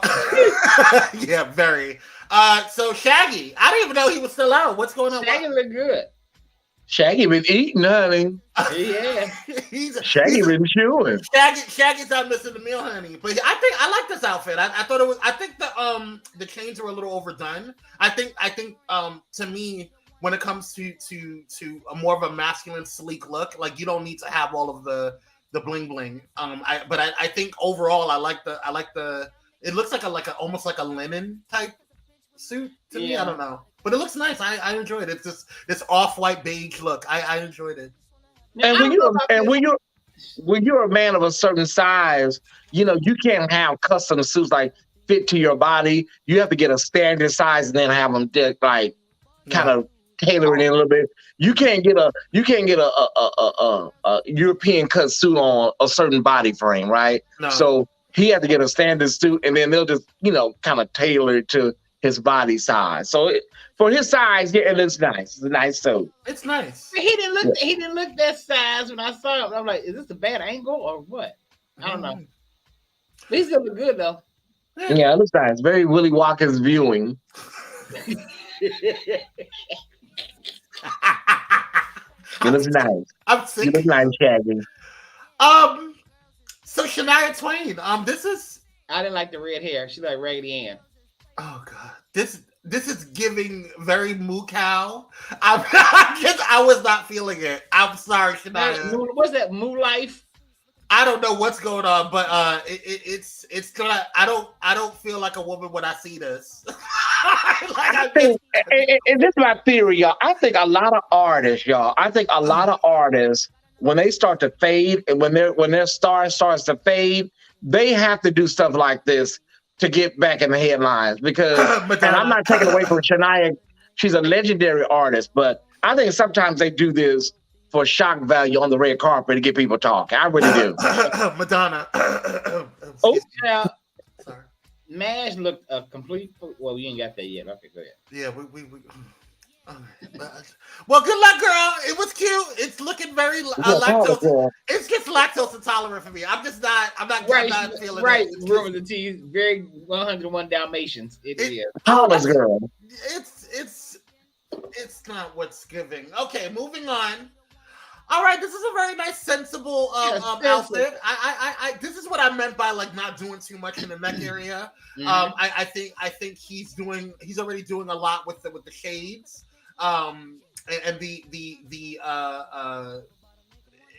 Yeah, very. So Shaggy, I didn't even know he was still out. What's going on? Shaggy look good. Shaggy been eating, honey. Yeah. Shaggy been chewing. Shaggy's out missing the meal, honey. But I like this outfit. I thought it was. I think the chains were a little overdone. I think to me, when it comes to a more of a masculine, sleek look, like you don't need to have all of the bling bling. I think overall, I like the. It looks like almost like a linen type suit to me. I don't know, but it looks nice. I enjoyed it. It's this off-white beige look. I enjoyed it. And when you're a man of a certain size, you know you can't have custom suits like fit to your body. You have to get a standard size and then have them kind of tailor it in a little bit. You can't get a European cut suit on a certain body frame, right? No. So he had to get a standard suit, and then they'll just kind of tailor it to his body size. So for his size, yeah, it looks nice. It's a nice suit. It's nice. He didn't look that size when I saw him. I'm like, is this a bad angle or what? I don't know. But he's gonna look good though. Yeah, it looks nice. Very Willy Wonka's viewing. It looks nice. I'm sick. It looks nice, Shaggy. So Shania Twain. This is. I didn't like the red hair. She like Raggedy Ann. Oh God, this is giving very moo cow. I was not feeling it. I'm sorry, Shania. What's that, Moo Life? I don't know what's going on, but it's not. I don't feel like a woman when I see this. And this is my theory, y'all. I think a lot of artists, when they start to fade and when their star starts to fade, they have to do stuff like this to get back in the headlines. Because and I'm not taking away from Shania, she's a legendary artist, but I think sometimes they do this for shock value on the red carpet to get people talking. I really do. Madonna. Yeah. Sorry. Mash looked a complete. Well, we ain't got that yet. Okay, go ahead. Yeah, we well, good luck, girl. It was cute. It's looking very lactose. It's just lactose intolerant for me. I'm not feeling right. It. Rumors and teas. Very 101 Dalmatians. It is. Hollis girl. It's not what's giving. Okay, moving on. All right, this is a very nice, sensible outfit. I this is what I meant by like not doing too much in the neck area. Mm-hmm. I think he's already doing a lot with the shades, and the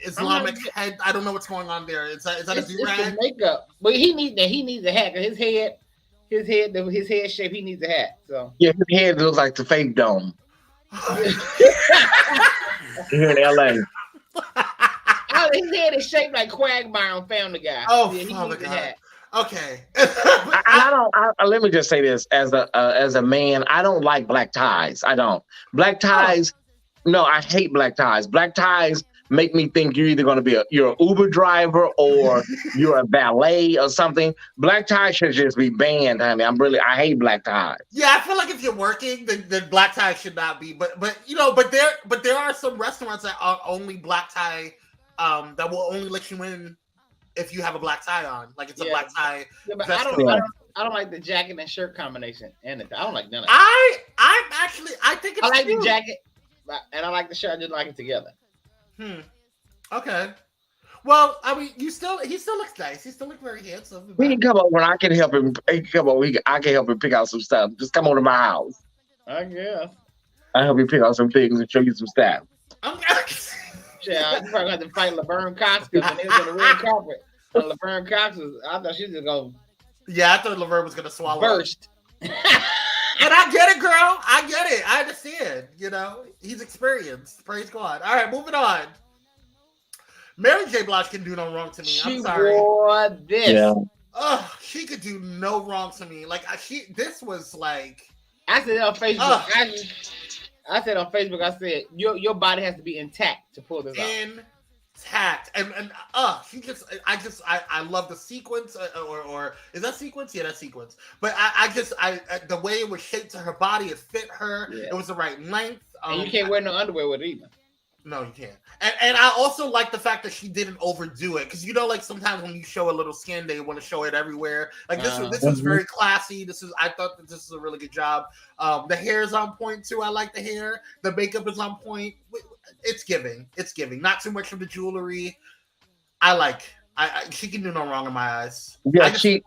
Islamic head. I don't know what's going on there. Is that a do-rag? Makeup, but he needs a hat. His head shape. He needs a hat. So yeah, his head looks like the fake dome. Here in LA. His head is shaped like Quagmire on Family Guy. Oh, yeah, Father God. Okay. Let me just say this as a man, I don't like black ties. I don't. Black ties, no, I hate black ties. Black ties make me think you're either going to be you're an Uber driver or you're a valet or something. Black ties should just be banned, honey. I hate black ties. Yeah, I feel like if you're working, then black tie should not be. But there are some restaurants that are only black tie, that will only let you in if you have a black tie on. Like it's a black tie. Yeah, but I don't like the jacket and shirt combination. I don't like none of it. I think it's I like cute. the jacket and I like the shirt. I just like it together. Okay. Well, I mean, he still looks nice. He still looks very handsome. He can come over and I can help him. He can come over. I can help him pick out some stuff. Just come over to my house. I guess. I'll help you pick out some things and show you some stuff. Yeah, you probably have to fight Laverne Cox because when they was on the red carpet, Laverne Cox I thought she was going to Yeah, I thought Laverne was going to swallow. Burst. And I get it, girl. I get it. I understand. You know, he's experienced. Praise God. All right, moving on. Mary J. Blige can do no wrong to me. I'm sorry. Wore this. Yeah. Oh, she could do no wrong to me. Like this was like. I said on Facebook. I said on Facebook. I said your body has to be intact to pull this out. Intact and she just I love the sequence or is that sequence? Yeah, that's sequence. But I the way it was shaped to her body, it fit her. Yeah. It was the right length. And you can't wear no underwear with it either. No, you can't. And I also like the fact that she didn't overdo it because like sometimes when you show a little skin, they want to show it everywhere. Like this was very classy. I thought that this is a really good job. The hair is on point too. I like the hair. The makeup is on point. It's giving. It's giving. Not too much of the jewelry. She can do no wrong in my eyes. Yeah, she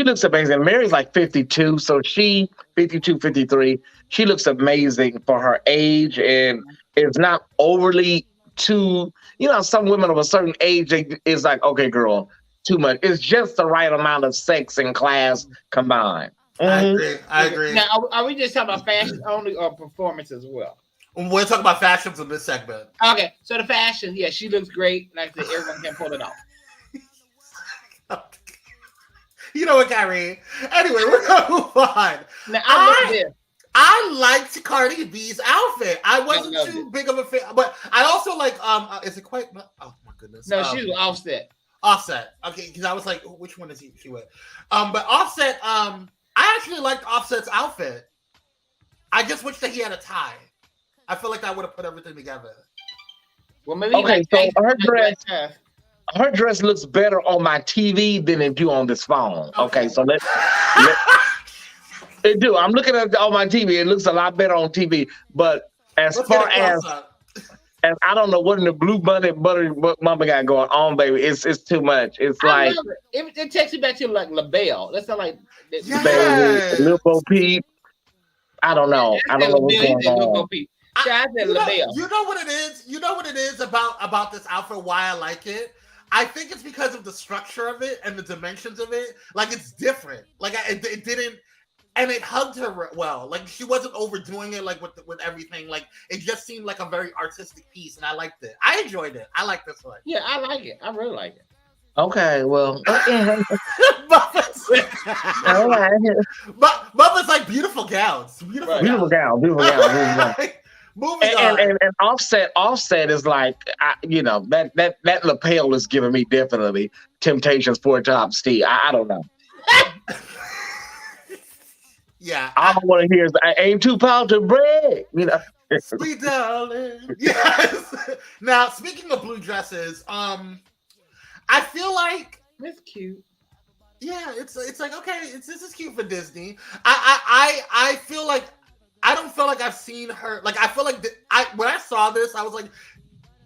looks amazing. Mary's like 52, so 52, 53. She looks amazing for her age and it's not overly too, some women of a certain age, it's like, okay, girl, too much. It's just the right amount of sex and class combined. I agree. Now, are we just talking about fashion only or performance as well? We're talking about fashions in this segment. Okay, so the fashion, yeah, she looks great. Like I said, everyone can pull it off. You know what, Kyrie? Anyway, we're going to move on. Now, I liked Cardi B's outfit. I wasn't too big of a fan, but I also like. Is it quite? Oh my goodness. No, she's Offset. Offset. Okay, because I was like, which one is she with? But Offset. I actually liked Offset's outfit. I just wish that he had a tie. I feel like that would have put everything together. Well, maybe. Okay, so her dress looks better on my TV than it do on this phone. Okay, so let it do. I'm looking at it on my TV. It looks a lot better on TV. But as far as I don't know what in the blue bunny butter what mama got going on, baby. It's too much. It's like it takes you back to like LaBelle. That's not like baby, Lil Bo Peep. I don't know. I don't know what's going on. You know what it is? You know what it is about this outfit, why I like it? I think it's because of the structure of it and the dimensions of it. Like, it's different. Like, it didn't... And it hugged her well. Like, she wasn't overdoing it, like, with everything. Like, it just seemed like a very artistic piece, and I liked it. I enjoyed it. I like this one. Yeah, I like it. I really like it. Okay, well... Bubba's like, beautiful gowns. Beautiful gowns. Moving on. And Offset is like, that lapel is giving me definitely Temptations 4 Top Steve. I don't know. Yeah. I don't want to hear I ain't too proud to brag, Sweet darling. Yes. Now, speaking of blue dresses, I feel like it's cute. Yeah, it's like okay, this is cute for Disney. I feel like I don't feel like I've seen her. Like I feel like when I saw this, I was like,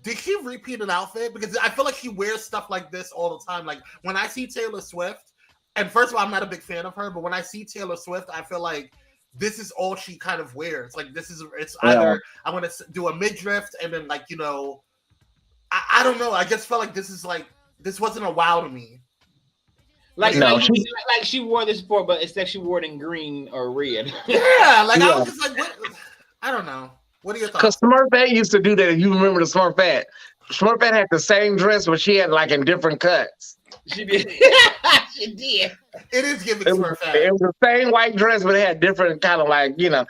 did she repeat an outfit? Because I feel like she wears stuff like this all the time. Like when I see Taylor Swift, and first of all, I'm not a big fan of her, but when I see Taylor Swift, I feel like this is all she kind of wears. Like it's either I'm gonna do a midriff and then like I don't know. I just felt like this wasn't a wow to me. Like she wore this before, but instead she wore it in green or red. Yeah, like I was just like, what? I don't know. What are your thoughts? Because Smurfette used to do that. If you remember the Smurfette, Smurfette had the same dress, but she had like in different cuts. She did. It did. It is giving It Smurf. was the same white dress, but it had different kind of like, yeah,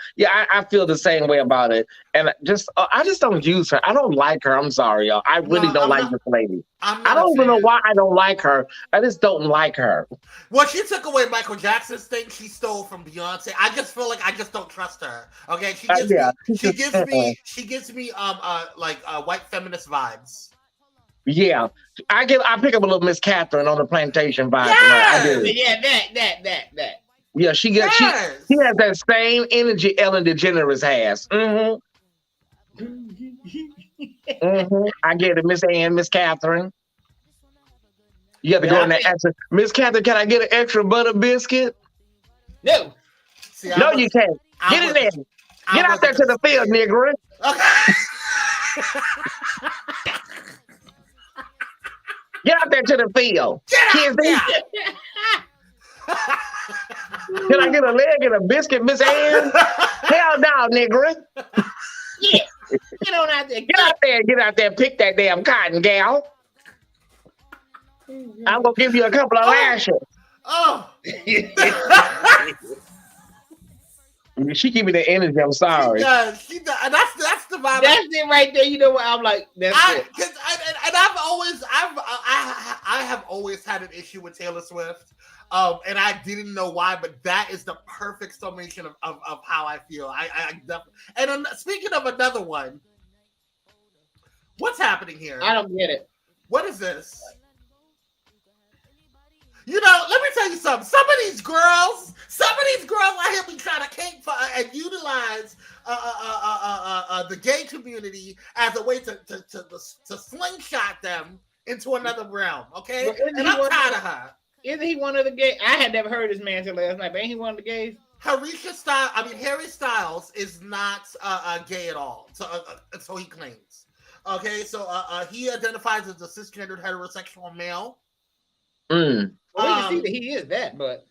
I feel the same way about it. And I just don't use her. I don't like her. I'm sorry, y'all. I really don't like this lady. I don't even know why I don't like her. I just don't like her. Well, she took away Michael Jackson's thing. She stole from Beyonce. I just feel like I just don't trust her. Okay, she gives me white feminist vibes. Yeah, I pick up a little Miss Catherine on the plantation vibe. Yes! From her. I do. Yeah, that. Yeah, she has that same energy Ellen DeGeneres has. I get it, Miss Ann, Miss Catherine. You have to go in there and ask her, Miss Catherine, can I get an extra butter biscuit? No. See, you can't. Get in there. Get out there to the field, nigger. Okay. Get out there to the field. Get out Can I get a leg and a biscuit, Miss Ann? Hell no, nigger. Yeah. Get on out there. Get out there, pick that damn cotton, gal. I'm gonna give you a couple of lashes. Oh. She give me the energy. I'm sorry. She does. And that's the vibe. That's it right there. You know what? I'm like, that's it. I have always had an issue with Taylor Swift. And I didn't know why, but that is the perfect summation of how I feel. I definitely. And speaking of another one, what's happening here? I don't get it. What is this? You know, let me tell you something. Some of these girls out here be trying to cake for and utilize the gay community as a way to slingshot them into another realm. Okay, and I'm tired of her. Isn't he one of the gays? I had never heard this man until last night, but ain't he one of the gays? Harry Styles is not gay at all. So he claims. Okay, so he identifies as a cisgendered heterosexual male. Well, we can see that he is that, but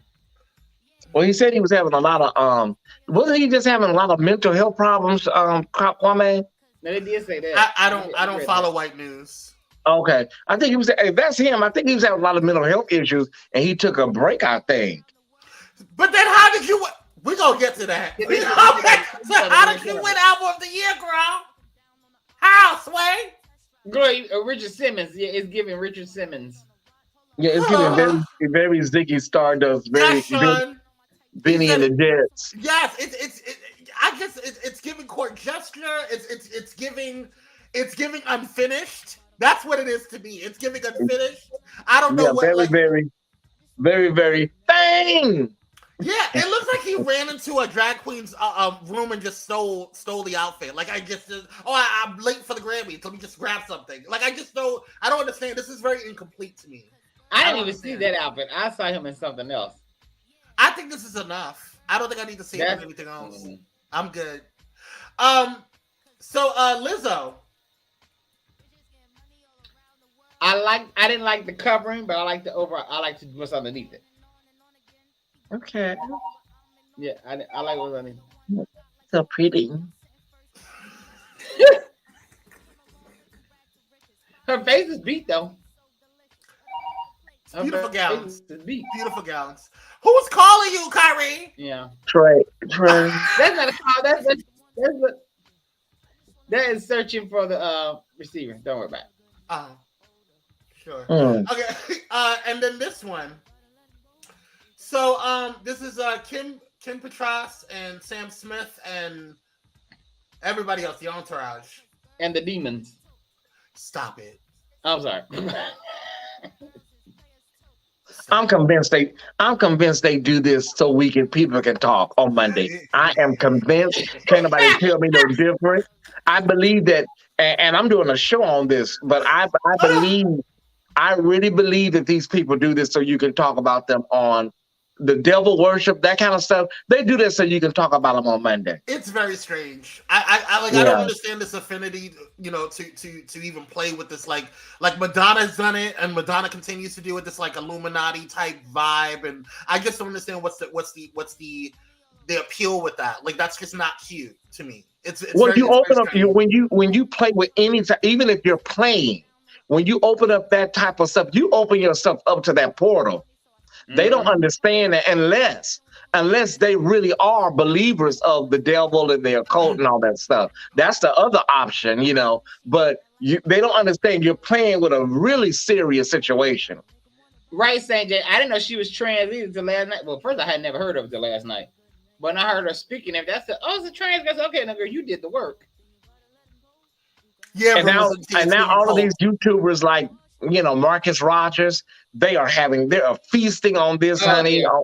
well, he said he was having a lot of wasn't he just having a lot of mental health problems, Kwame? No, they did say that. I don't follow white news. Okay. I think he was if that's him, I think he was having a lot of mental health issues and he took a break, I think. But then how did you we're gonna get to that. How did you win album of the year, girl? How, Sway? Great, Richard Simmons. Yeah, it's giving Richard Simmons. Yeah, it's giving very Ziggy Stardust, very Benny and the Jets. Yes, it's giving court gesture. It's giving unfinished. That's what it is to me. It's giving unfinished. I don't know what. Very bang. Yeah, it looks like he ran into a drag queen's room and just stole the outfit. Like I'm late for the Grammys. Let me just grab something. Like I don't understand. This is very incomplete to me. I didn't even see that outfit. I saw him in something else. I think this is enough. I don't think I need to see anything else. Mm-hmm. I'm good. So Lizzo. I didn't like the covering, but I like the overall. I like what's underneath it. Okay. Yeah, I like what's underneath. So pretty. Her face is beat though. Beautiful gowns. Beautiful gowns. Who's calling you, Kyrie? Yeah. Trey. That's not a call. That is searching for the receiver. Don't worry about it. Sure. Okay. And then this one. So this is Kim Petras and Sam Smith and everybody else, the entourage. And the demons. Stop it. I'm sorry. I'm convinced they do this so people can talk on Monday. I am convinced. Can't nobody tell me no different. I believe that, and I'm doing a show on this, but I really believe that these people do this so you can talk about them on the devil worship, that kind of stuff. They do this so you can talk about them on Monday. It's very strange. I don't understand this affinity, to even play with this. Like Madonna's done it, and Madonna continues to do it. This like Illuminati type vibe, and I just don't understand what's the appeal with that. Like that's just not cute to me. It's well, you open up when you play with any, even if you're playing, when you open up that type of stuff, you open yourself up to that portal. They don't understand that unless they really are believers of the devil and the occult and all that stuff. That's the other option, you know. But they don't understand you're playing with a really serious situation. Right, St. J. I didn't know she was trans either till last night. Well, first I had never heard of it till last night. When I heard her speaking of that, I said, "Oh, it's a trans girl." Okay, now girl, you did the work. Yeah, and now all of these YouTubers like, you know, Marcus Rogers, they are feasting on this, honey. Yeah.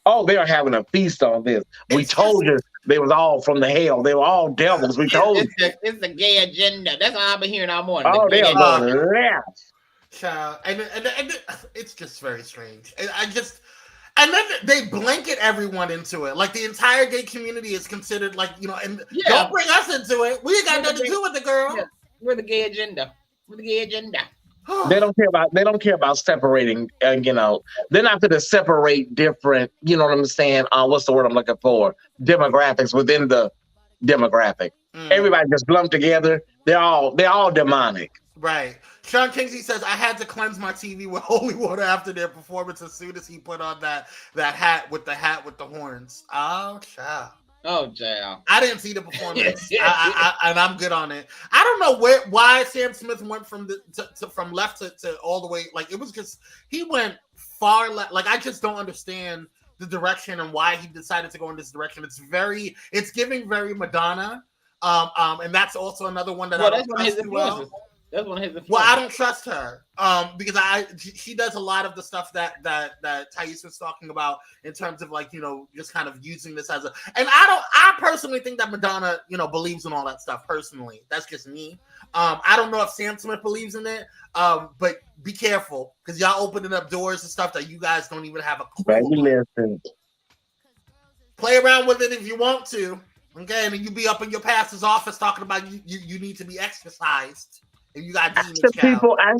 Oh, they are having a feast on this. We told you they was all from the hell. They were all devils. We told you. It's the gay agenda. That's all I've been hearing all morning. Oh, they are going left. Child, and it's just very strange. And then they blanket everyone into it. Like the entire gay community is considered like, you know, and don't bring us into it. We ain't got nothing to do with the girl. Yeah. We're the gay agenda. We're the gay agenda. They don't care about separating. You know, they're not going to separate different. You know what I'm saying? What's the word I'm looking for? Demographics within the demographic. Everybody just lumped together. They're all demonic. Right. Sean Kingsley says, I had to cleanse my TV with holy water after their performance as soon as he put on that hat with the horns. Oh, child. Oh, child. I didn't see the performance, and I'm good on it. I don't know why Sam Smith went from left to all the way. Like, it was just, he went far left. Like, I just don't understand the direction and why he decided to go in this direction. It's giving very Madonna. And that's also another one that that's one of his influences. That's one of his influences. Well, I don't trust her because she does a lot of the stuff that Thais was talking about in terms of, like, you know, just kind of using this as and I personally think that Madonna, you know, believes in all that stuff personally. That's just me. I don't know if Sam Smith believes in it, but be careful because y'all opening up doors and stuff that you guys don't even have a clue. Play around with it if you want to, okay? And then you be up in your pastor's office talking about you need to be exercised. You got ask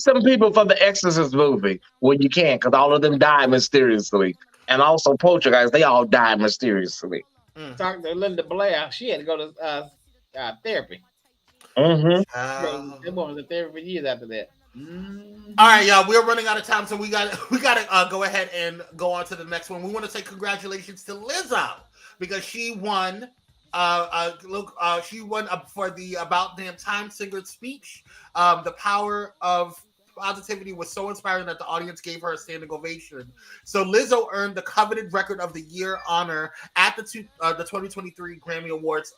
some people for the Exorcist movie. Well, you can't because all of them died mysteriously, and also Poltergeist, they all died mysteriously. Talking to Linda Blair, she had to go to therapy. Mm-hmm. That woman was in therapy for years after that. All right, y'all, we're running out of time, so we got to go ahead and go on to the next one. We want to say congratulations to Lizzo because she won. She won for the About Damn Time singer speech. The power of positivity was so inspiring that the audience gave her a standing ovation. So Lizzo earned the coveted Record of the Year honor at the 2023 Grammy Awards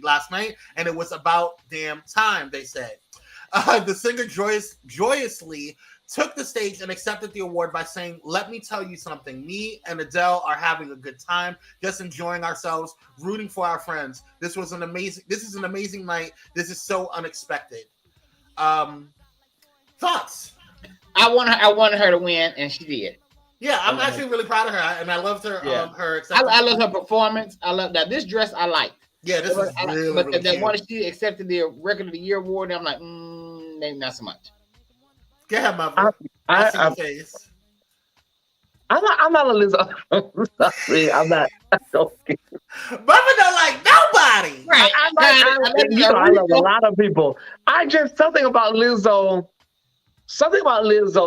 last night, and it was about damn time, they said. The singer joyously took the stage and accepted the award by saying, "Let me tell you something. Me and Adele are having a good time, just enjoying ourselves, rooting for our friends. This is an amazing night. This is so unexpected." Thoughts? I wanted her to win, and she did. Yeah, I'm actually really proud of her, and I loved her. Yeah. Her acceptance. I love her performance. I love that. This dress I like. Yeah, this is really, but really that one she accepted the Record of the Year award, and I'm like, maybe not so much. Go ahead, mother. I see your face. I'm not a Lizzo. I'm not. Mother don't like nobody. Right. I love a lot of people. Something about Lizzo,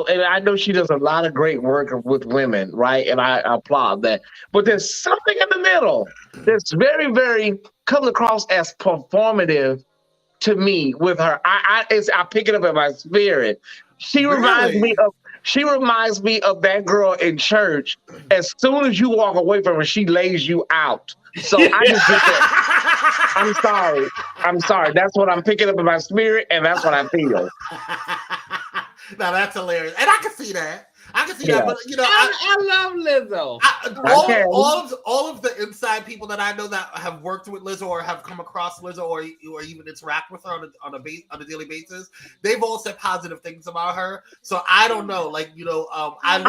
and I know she does a lot of great work with women, right? And I applaud that. But there's something in the middle that's very, very comes across as performative to me with her. I pick it up in my spirit. She reminds me of that girl in church. As soon as you walk away from her, she lays you out. So I just get that. I'm sorry. That's what I'm picking up in my spirit, and that's what I feel. Now that's hilarious, and I can see that. But you know, I love Lizzo. All of the inside people that I know that have worked with Lizzo or have come across Lizzo or even interact with her on a daily basis, they've all said positive things about her. So I don't know, like, you know, I'm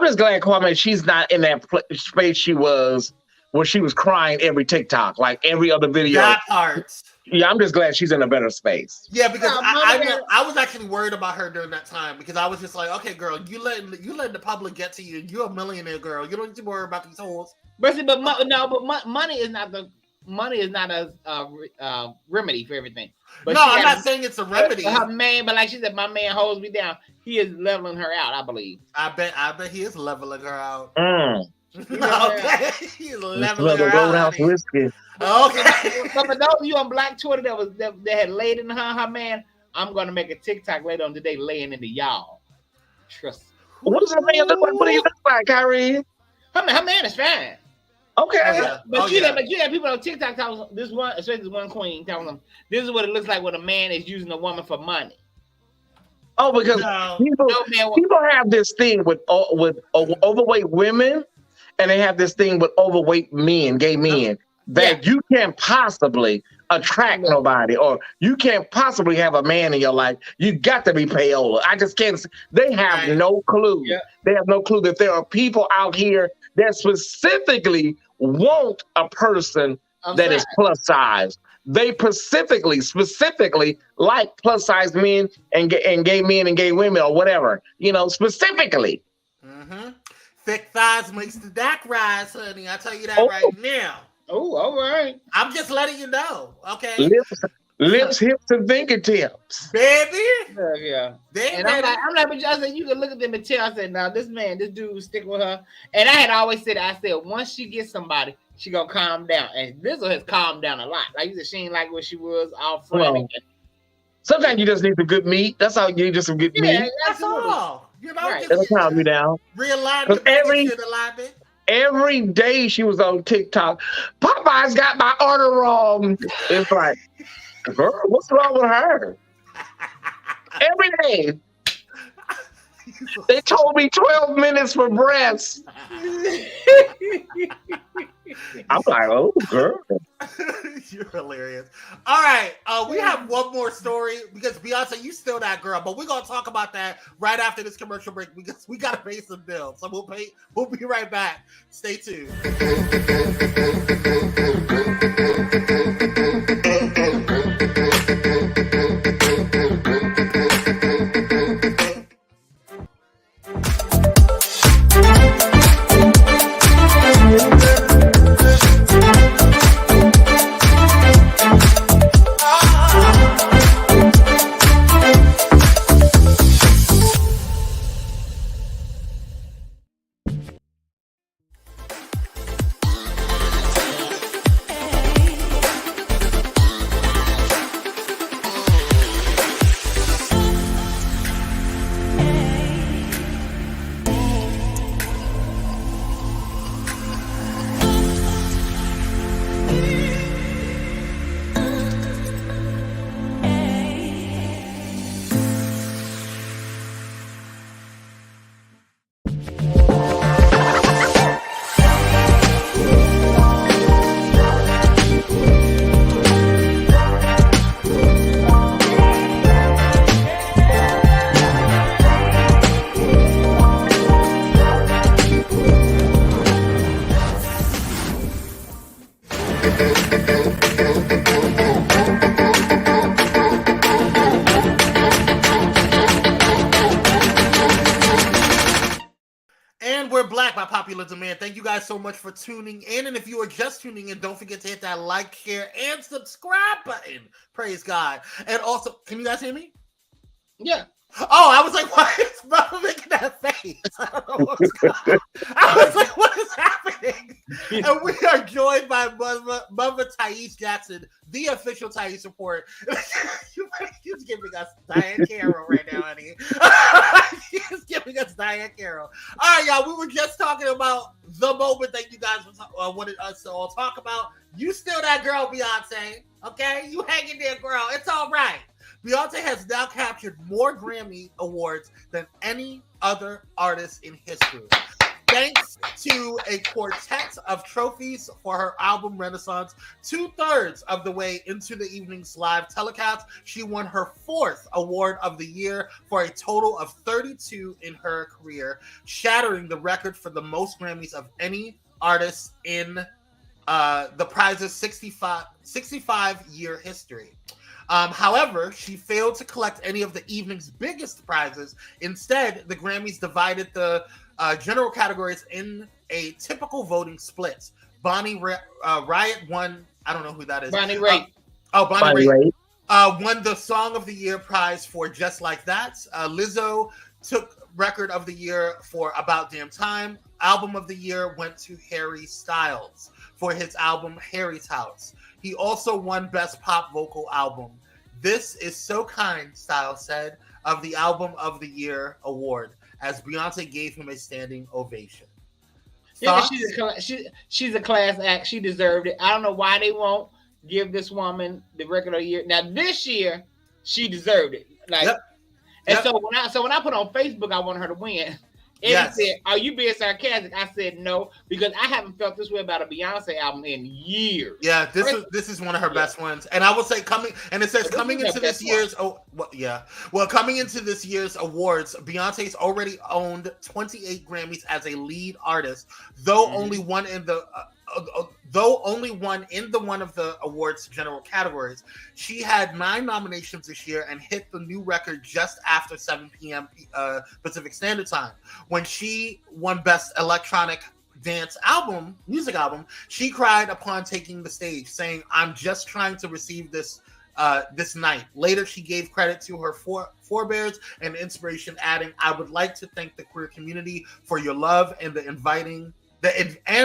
just glad, Kwame, she's not in that space she was where she was crying every TikTok, like every other video. That part. Yeah, I'm just glad she's in a better space. Yeah, because I was actually worried about her during that time because I was just like, okay, girl, you letting the public get to you. You're a millionaire, girl. You don't need to worry about these hoes. But money is not the money is not a remedy for everything. But no, I'm not saying it's a remedy. Her man, but like she said, my man holds me down. He is leveling her out, I believe. I bet he is leveling her out. Okay. He's leveling her out. Whiskey. Okay. So for those of you on Black Twitter that had laid in her man, I'm gonna make a TikTok later on today laying into y'all. Trust me. What does her man look like? What do you look like, Kyrie? Her man is fine. Okay. But you have people on TikTok talking this one, especially this one queen telling them this is what it looks like when a man is using a woman for money. Oh, because people have this thing with overweight women, and they have this thing with overweight men, gay men, that you can't possibly attract nobody, or you can't possibly have a man in your life. You got to be payola. I just can't. They have no clue. Yeah. They have no clue that there are people out here that specifically want a person that is plus size. They specifically like plus size men and gay men and gay women or whatever, specifically. Mm-hmm. Thick thighs makes the DAC rise, honey. I tell you that right now. Oh, all right. I'm just letting you know, okay? Lips, hips, and fingertips, baby. Yeah. And I'm like, but I said you can look at them and tell. I said, now this dude stick with her. And I had always said, once she gets somebody, she gonna calm down. And Lizzo has calmed down a lot. Like you said, she ain't like what she was all frantic. Sometimes you just need the good meat. That's all you need, just some good meat. That's all. It'll calm you down. Realign every day she was on TikTok. Popeye's got my order wrong. It's like, girl, what's wrong with her? Every day. They told me 12 minutes for breasts. I'm like, oh, girl. You're hilarious. All right. We have one more story because Beyonce, you still that girl, but we're going to talk about that right after this commercial break because we got to pay some bills. So we'll be right back. Stay tuned. Demand. Thank you guys so much for tuning in. And if you are just tuning in, don't forget to hit that like, share, and subscribe button. Praise God. And also, can you guys hear me? Yeah. Oh, I was like, why is Bubba making that face? I don't know what's going on. I was like, what is happening? And we are joined by Mother Thais Jackson, the official Thais report. She's giving us Diane Carroll right now, honey. She's giving us Diane Carroll. All right, y'all, we were just talking about the moment that you guys wanted us to all talk about. You still that girl, Beyonce, okay? You hanging there, girl. It's all right. Beyonce has now captured more Grammy Awards than any other artist in history. Thanks to a quartet of trophies for her album Renaissance, 2/3 of the way into the evening's live telecast, she won her 4th award of the year for a total of 32 in her career, shattering the record for the most Grammys of any artist in the prize's 65-year history. However, she failed to collect any of the evening's biggest prizes. Instead, the Grammys divided the general categories in a typical voting split. Bonnie Riot won I don't know who that is. Bonnie Raitt. Bonnie Raitt. Won the Song of the Year prize for Just Like That. Lizzo took Record of the Year for About Damn Time. Album of the Year went to Harry Styles for his album Harry's House. He also won Best Pop Vocal Album. This is so kind, Styles said, of the Album of the Year award, as Beyonce gave him a standing ovation. Yeah, she's a class act. She deserved it. I don't know why they won't give this woman the Record of the Year. Now this year, she deserved it. So when I put on Facebook, I want her to win. And he said, "Are you being sarcastic?" I said, "No, because I haven't felt this way about a Beyonce album in years." Yeah, this is one of her best ones, and I will say coming into this year's coming into this year's awards, Beyonce's already owned 28 Grammys as a lead artist, though only one in the one of the awards general categories. She had 9 nominations this year and hit the new record just after 7 p.m. Pacific Standard Time. When she won Best Electronic Dance Music Album, she cried upon taking the stage, saying, "I'm just trying to receive this night." Later, she gave credit to her forebears and inspiration, adding, "I would like to thank the queer community for your love and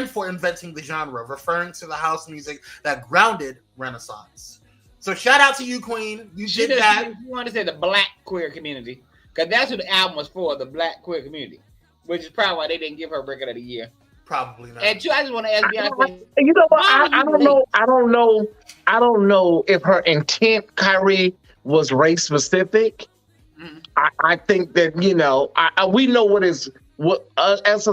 for inventing the genre," referring to the house music that grounded Renaissance. So shout out to you, Queen. You did that. You want to say the Black queer community, because that's what the album was for, the Black queer community, which is probably why they didn't give her Record of the Year. Probably not. And two, I just want to ask Beyonce. You know what? I don't know if her intent, Kyrie, was race specific. Mm-hmm. I think that we know as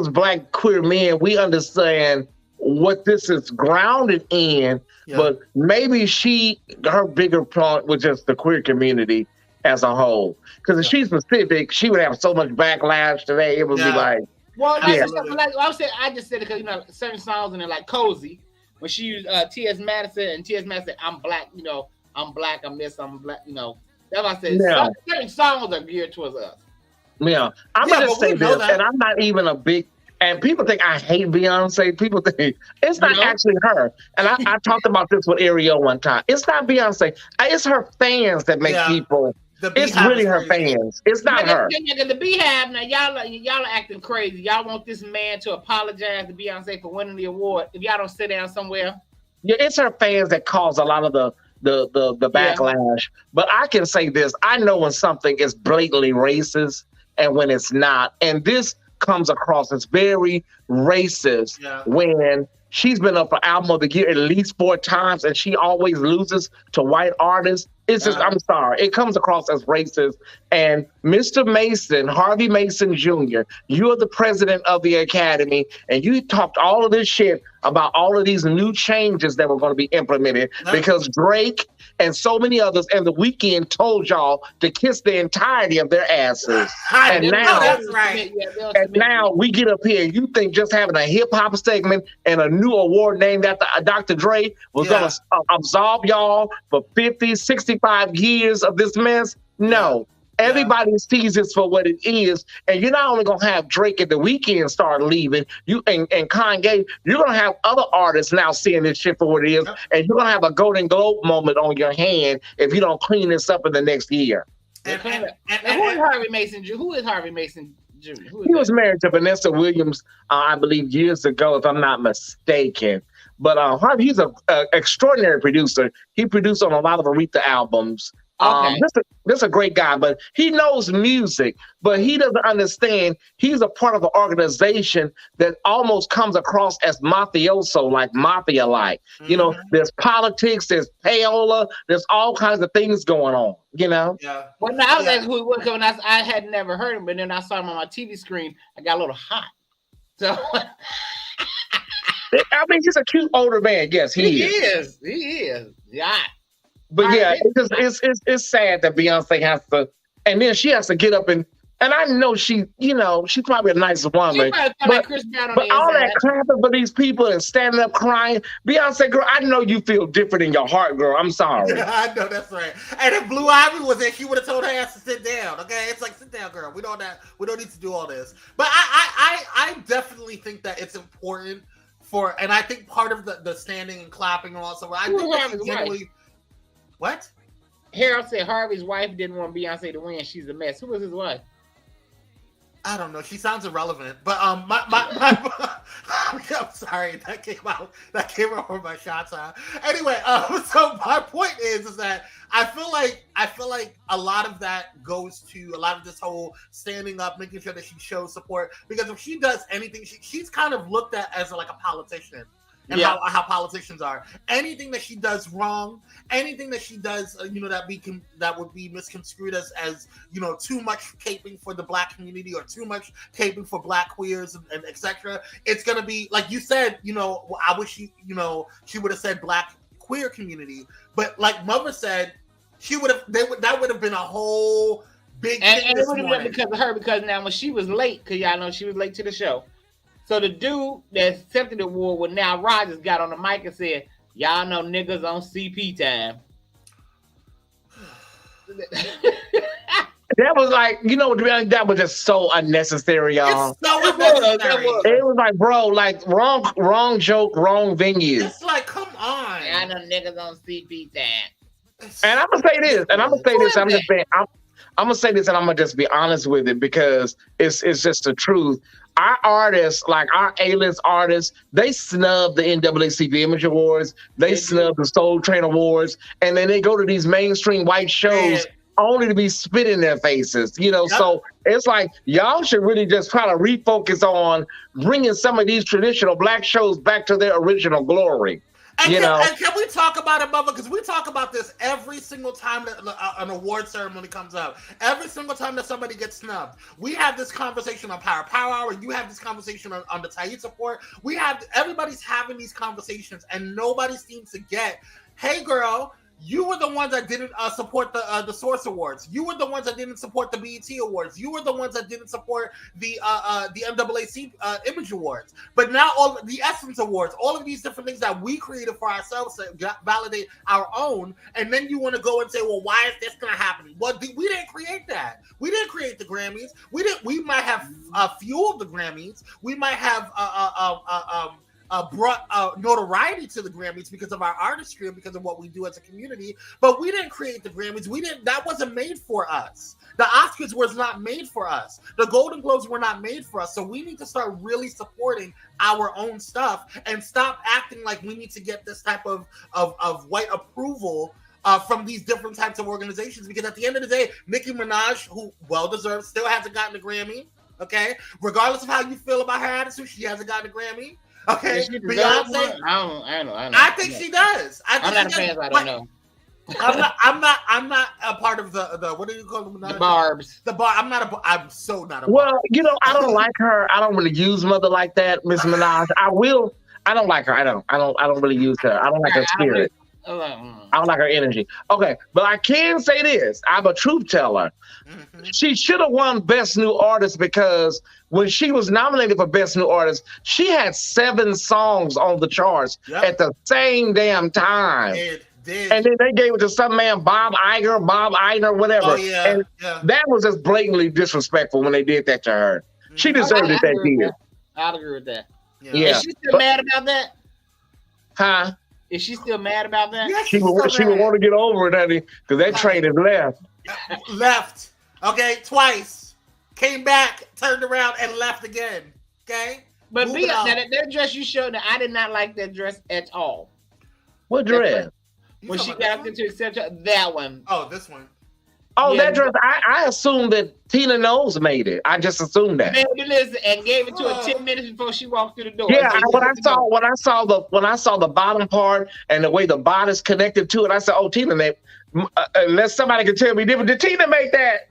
Black queer men, we understand what this is grounded in. Yeah. But maybe her bigger point was just the queer community as a whole. Because if she's specific, she would have so much backlash today. It would be like. Well, I just said it because certain songs in there like "Cozy," when she used T.S. Madison, and T.S. Madison said, "I'm black, I'm black, I'm this, I'm black," That's why I said certain songs are geared towards us. Yeah, I'm gonna say this, and I'm not even a big. And people think I hate Beyonce. People think it's not actually her. And I talked about this with Ariel one time. It's not Beyonce. It's her fans that make people. It's really her fans. It's not her. The Beehive, now y'all are acting crazy. Y'all want this man to apologize to Beyonce for winning the award if y'all don't sit down somewhere. Yeah, it's her fans that cause a lot of the backlash. But I can say this: I know when something is blatantly racist and when it's not. And this comes across as very racist when she's been up for Album of the Year at least 4 times and she always loses to white artists. It's just, I'm sorry, it comes across as racist. And Mr. Mason, Harvey Mason Jr., you're the president of the Academy, and you talked all of this shit about all of these new changes that were going to be implemented because Drake and so many others and The Weeknd told y'all to kiss the entirety of their asses. And now we get up here and you think just having a hip hop segment and a new award named after Dr. Dre was going to absolve y'all for 50, 65 years of this mess? No. Everybody sees this for what it is, and you're not only gonna have Drake and The Weeknd start leaving, and Kanye, you're gonna have other artists now seeing this shit for what it is, and you're gonna have a Golden Globe moment on your hand if you don't clean this up in the next year. And who is Harvey Mason Jr.? Who is Harvey Mason Jr.? He was married to Vanessa Williams, I believe, years ago, if I'm not mistaken. But Harvey, he's an extraordinary producer. He produced on a lot of Aretha albums. This is a great guy, but he knows music, but he doesn't understand. He's a part of an organization that almost comes across as mafioso, like mafia-like. Mm-hmm. There's politics, there's payola, there's all kinds of things going on. Yeah. Well, now I was asking who he was, and I had never heard him, but then I saw him on my TV screen. I got a little hot. So. I mean, he's a cute older man. Yes, he is. He is. Yeah. But it's sad that Beyonce has to, and then she has to get up and I know she's probably a nice woman, but all that clapping for these people and standing up crying, Beyonce, girl, I know you feel different in your heart, girl. I'm sorry. I know that's right. And if Blue Ivy was there, she would have told her ass to sit down. Okay, it's like, sit down, girl. We don't need to do all this. But I definitely think that it's important for, and I think part of the standing and clapping also. I think that she generally. What? Harold said Harvey's wife didn't want Beyonce to win. She's a mess. Who was his wife? I don't know. She sounds irrelevant. But I'm sorry. That came out where my shots are. Anyway, so my point is that I feel like a lot of that goes to a lot of this whole standing up, making sure that she shows support. Because if she does anything, she's kind of looked at as like a politician. And how politicians are. Anything that she does wrong, anything that she does, that would be misconstrued as too much caping for the Black community or too much caping for Black queers and etc. It's gonna be like you said. I wish she would have said Black queer community, but like Mother said, that would have been a whole big thing. And it would have been because of her. Because now when she was late, because y'all know she was late to the show. So the dude that accepted the award with Now Rogers got on the mic and said, "Y'all know niggas on CP time." That was like, that was just so unnecessary, y'all. It's so unnecessary. It was like, bro, like wrong joke, wrong venue. It's like, come on. I know niggas on CP time. And I'm gonna say this, and I'm gonna say this. I'm gonna say this, and I'm gonna just be honest with it because it's just the truth. Our artists, like our A-list artists, they snub the NAACP Image Awards, they snub the Soul Train Awards, and then they go to these mainstream white shows only to be spit in their faces, So it's like y'all should really just try to refocus on bringing some of these traditional Black shows back to their original glory. And can we talk about it, Mother? Because we talk about this every single time that an award ceremony comes up. Every single time that somebody gets snubbed. We have this conversation on Pyro Power Hour. You have this conversation on the Thais Report. Everybody's having these conversations, and nobody seems to get, hey, girl, you were the ones that didn't support the Source Awards. You were the ones that didn't support the BET Awards. You were the ones that didn't support the NAACP Image Awards. But now all the Essence Awards, all of these different things that we created for ourselves to validate our own, and then you want to go and say, well, why is this going to happen? Well, we didn't create that. We didn't create the Grammys. We might have fueled the Grammys. We might have brought notoriety to the Grammys because of our artistry and because of what we do as a community, but we didn't create the Grammys. That wasn't made for us. The Oscars was not made for us. The Golden Globes were not made for us. So we need to start really supporting our own stuff and stop acting like we need to get this type of white approval from these different types of organizations, because at the end of the day, Nicki Minaj, who well-deserved, still hasn't gotten a Grammy, okay? Regardless of how you feel about her attitude, she hasn't gotten a Grammy. Okay, Beyonce. I know. I think she does. I'm not a fan. I don't know. I'm not a part of the what do you call them? The barbs. The bar. I'm so not a. Well, I don't like her. I don't really use Mother like that, Miss Minaj. I don't like her. I don't really use her. I don't like her spirit. I don't like her energy. Okay, but I can say this. I'm a truth teller. Mm-hmm. She should have won Best New Artist because when she was nominated for Best New Artist, she had 7 songs on the charts at the same damn time. And then they gave it to some man, Bob Iger, whatever. Oh, yeah. And that was just blatantly disrespectful when they did that to her. She deserved it that year. I'd agree with that. Yeah. Is she still mad about that? Huh? Is she still mad about that? Yes, she would want to get over it, honey, because that train is left. Left. Okay, twice. Came back, turned around, and left again. Okay? But that dress you showed, I did not like that dress at all. What dress? When she got up to accept that one. Oh, this one. Oh, yeah, that dress. I assumed that Tina Knowles made it. I just assumed that. And gave it to her 10 minutes before she walked through the door. Yeah, when I saw the bottom part and the way the bodice connected to it, I said, "Oh, Tina made." Unless somebody can tell me different, did Tina make that?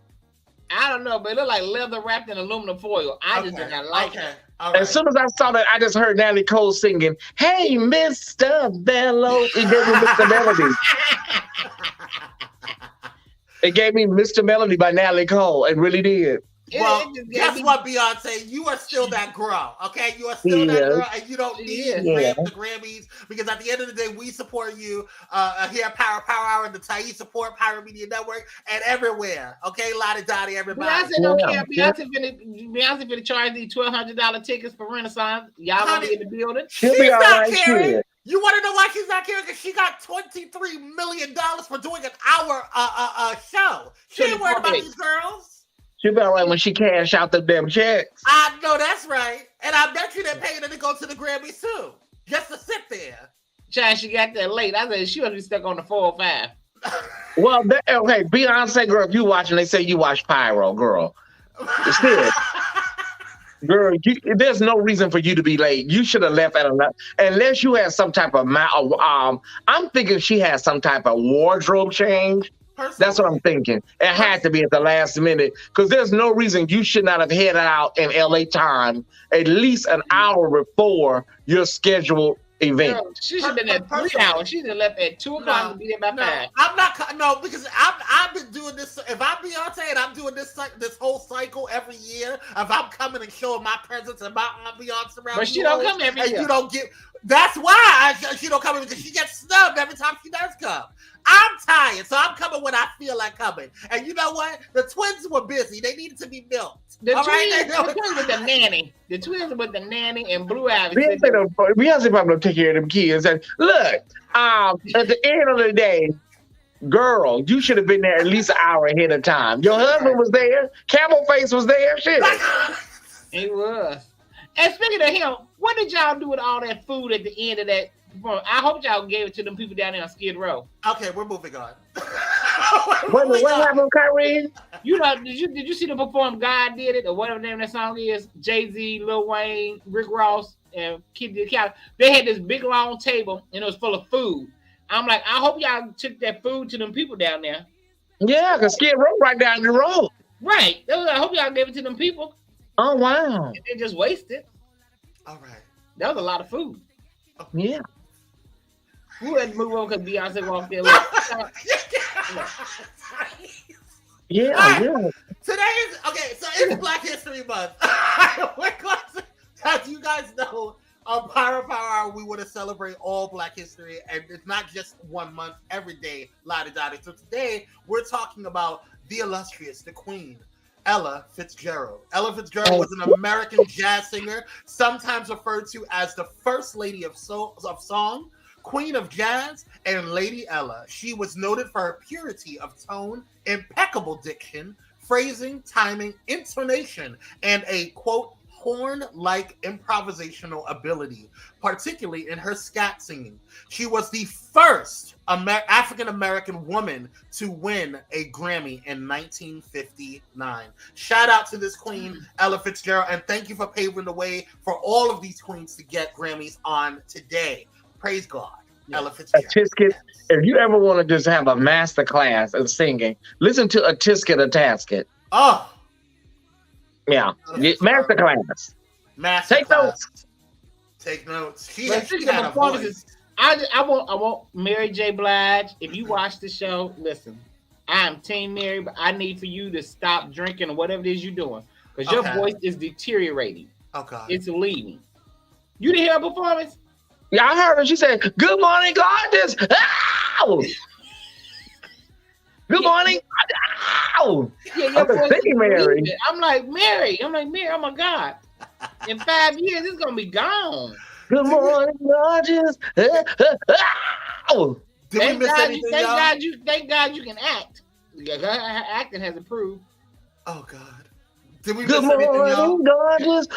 I don't know, but it looked like leather wrapped in aluminum foil. I just did not like it. Right. As soon as I saw that, I just heard Natalie Cole singing, "Hey, Mr. Bellows." It gave me Mr. Melody. It gave me Mr. Melody by Natalie Cole. It really did. Well, guess what, Beyonce? You are still that girl, okay? You are still that girl, and you don't need the Grammys, because at the end of the day, we support you here at Pyro Power Hour and the Thais support Pyro Media Network and everywhere, okay? Lottie Dottie, everybody. Beyonce don't care. Beyonce finna charge these $1,200 tickets for Renaissance. Y'all gonna be in the building. She's not caring. You want to know why she's not caring? Because she got $23 million for doing an hour show. She ain't worried about these girls. She'll be all right when she cash out the damn checks. I know that's right. And I bet you they're paying her to go to the Grammys too. Just to sit there. Child, she got there late. I said she must be stuck on the 405. Well, okay, Beyonce, girl, if you watching, they say you watch Pyro, girl. Still, girl, there's no reason for you to be late. You should have left at unless you had some type of I'm thinking she had some type of wardrobe change. That's what I'm thinking. It had to be at the last minute, because there's no reason you should not have headed out in LA time at least an hour before your scheduled event. Girl, she should have been at 3 hours. She should have left at 2 o'clock and be there by 5. I'm not. Because I've been doing this. If I'm Beyonce and I'm doing this whole cycle every year, if I'm coming and showing my presence and my ambiance around, but she don't come every year. You don't get. That's why she don't come in, because she gets snubbed every time she does come. I'm tired, so I'm coming when I feel like coming. And you know what? The twins were busy. They needed to be milked. The twins with the nanny. The twins with the nanny and Blue Ivy. Beyonce probably take care of them kids. And look, at the end of the day, girl, you should have been there at least an hour ahead of time. Your husband was there. Camel Face was there. Shit. He was. And speaking of him, what did y'all do with all that food at the end of that? I hope y'all gave it to them people down there on Skid Row. Okay, we're moving on. What happened, Kyrie? You know, did you see them perform God Did It, or whatever the name of that song is? Jay-Z, Lil Wayne, Rick Ross, and Kid Cudi. They had this big long table and it was full of food. I'm like, I hope y'all took that food to them people down there. Yeah, because Skid Row right down the road. Right. I hope y'all gave it to them people. Oh, wow. And they just wasted. All right. That was a lot of food. Yeah. We had to move on because Beyonce walked in. Yeah. Today is okay. So it's Black History Month. We're going to, as you guys know, on Pyro Power Hour, we want to celebrate all Black history, and it's not just 1 month. Every day, la-di-da-di. So today we're talking about the illustrious, the Queen, Ella Fitzgerald. Ella Fitzgerald was an American jazz singer, sometimes referred to as the First Lady of Song, Queen of Jazz, and Lady Ella. She was noted for her purity of tone, impeccable diction, phrasing, timing, intonation, and a, quote, horn-like improvisational ability, particularly in her scat singing. She was the first African-American woman to win a Grammy in 1959. Shout out to this queen, Ella Fitzgerald, and thank you for paving the way for all of these queens to get Grammys on today. Praise God. Ella Fitzgerald. If you ever want to just have a master class of singing, listen to A Tisket, A Tasket. Oh. Yeah. Master class. Take notes. Take notes. She had a voice. I want Mary J. Blige. If you watch the show, listen. I am Team Mary, but I need for you to stop drinking or whatever it is you're doing. Because your voice is deteriorating. Oh, God. It's leaving. You didn't hear her performance? Yeah, I heard her. She said, "Good morning, gorgeous." Ow! Good morning. Ow! Yeah, Mary. I'm like, Mary. Oh my God. In 5 years, it's gonna be gone. Good morning, gorgeous. Ow! Did we miss anything, thank God you can act. Her acting has improved. Oh God. Did we Good miss anything, y'all? Gorgeous.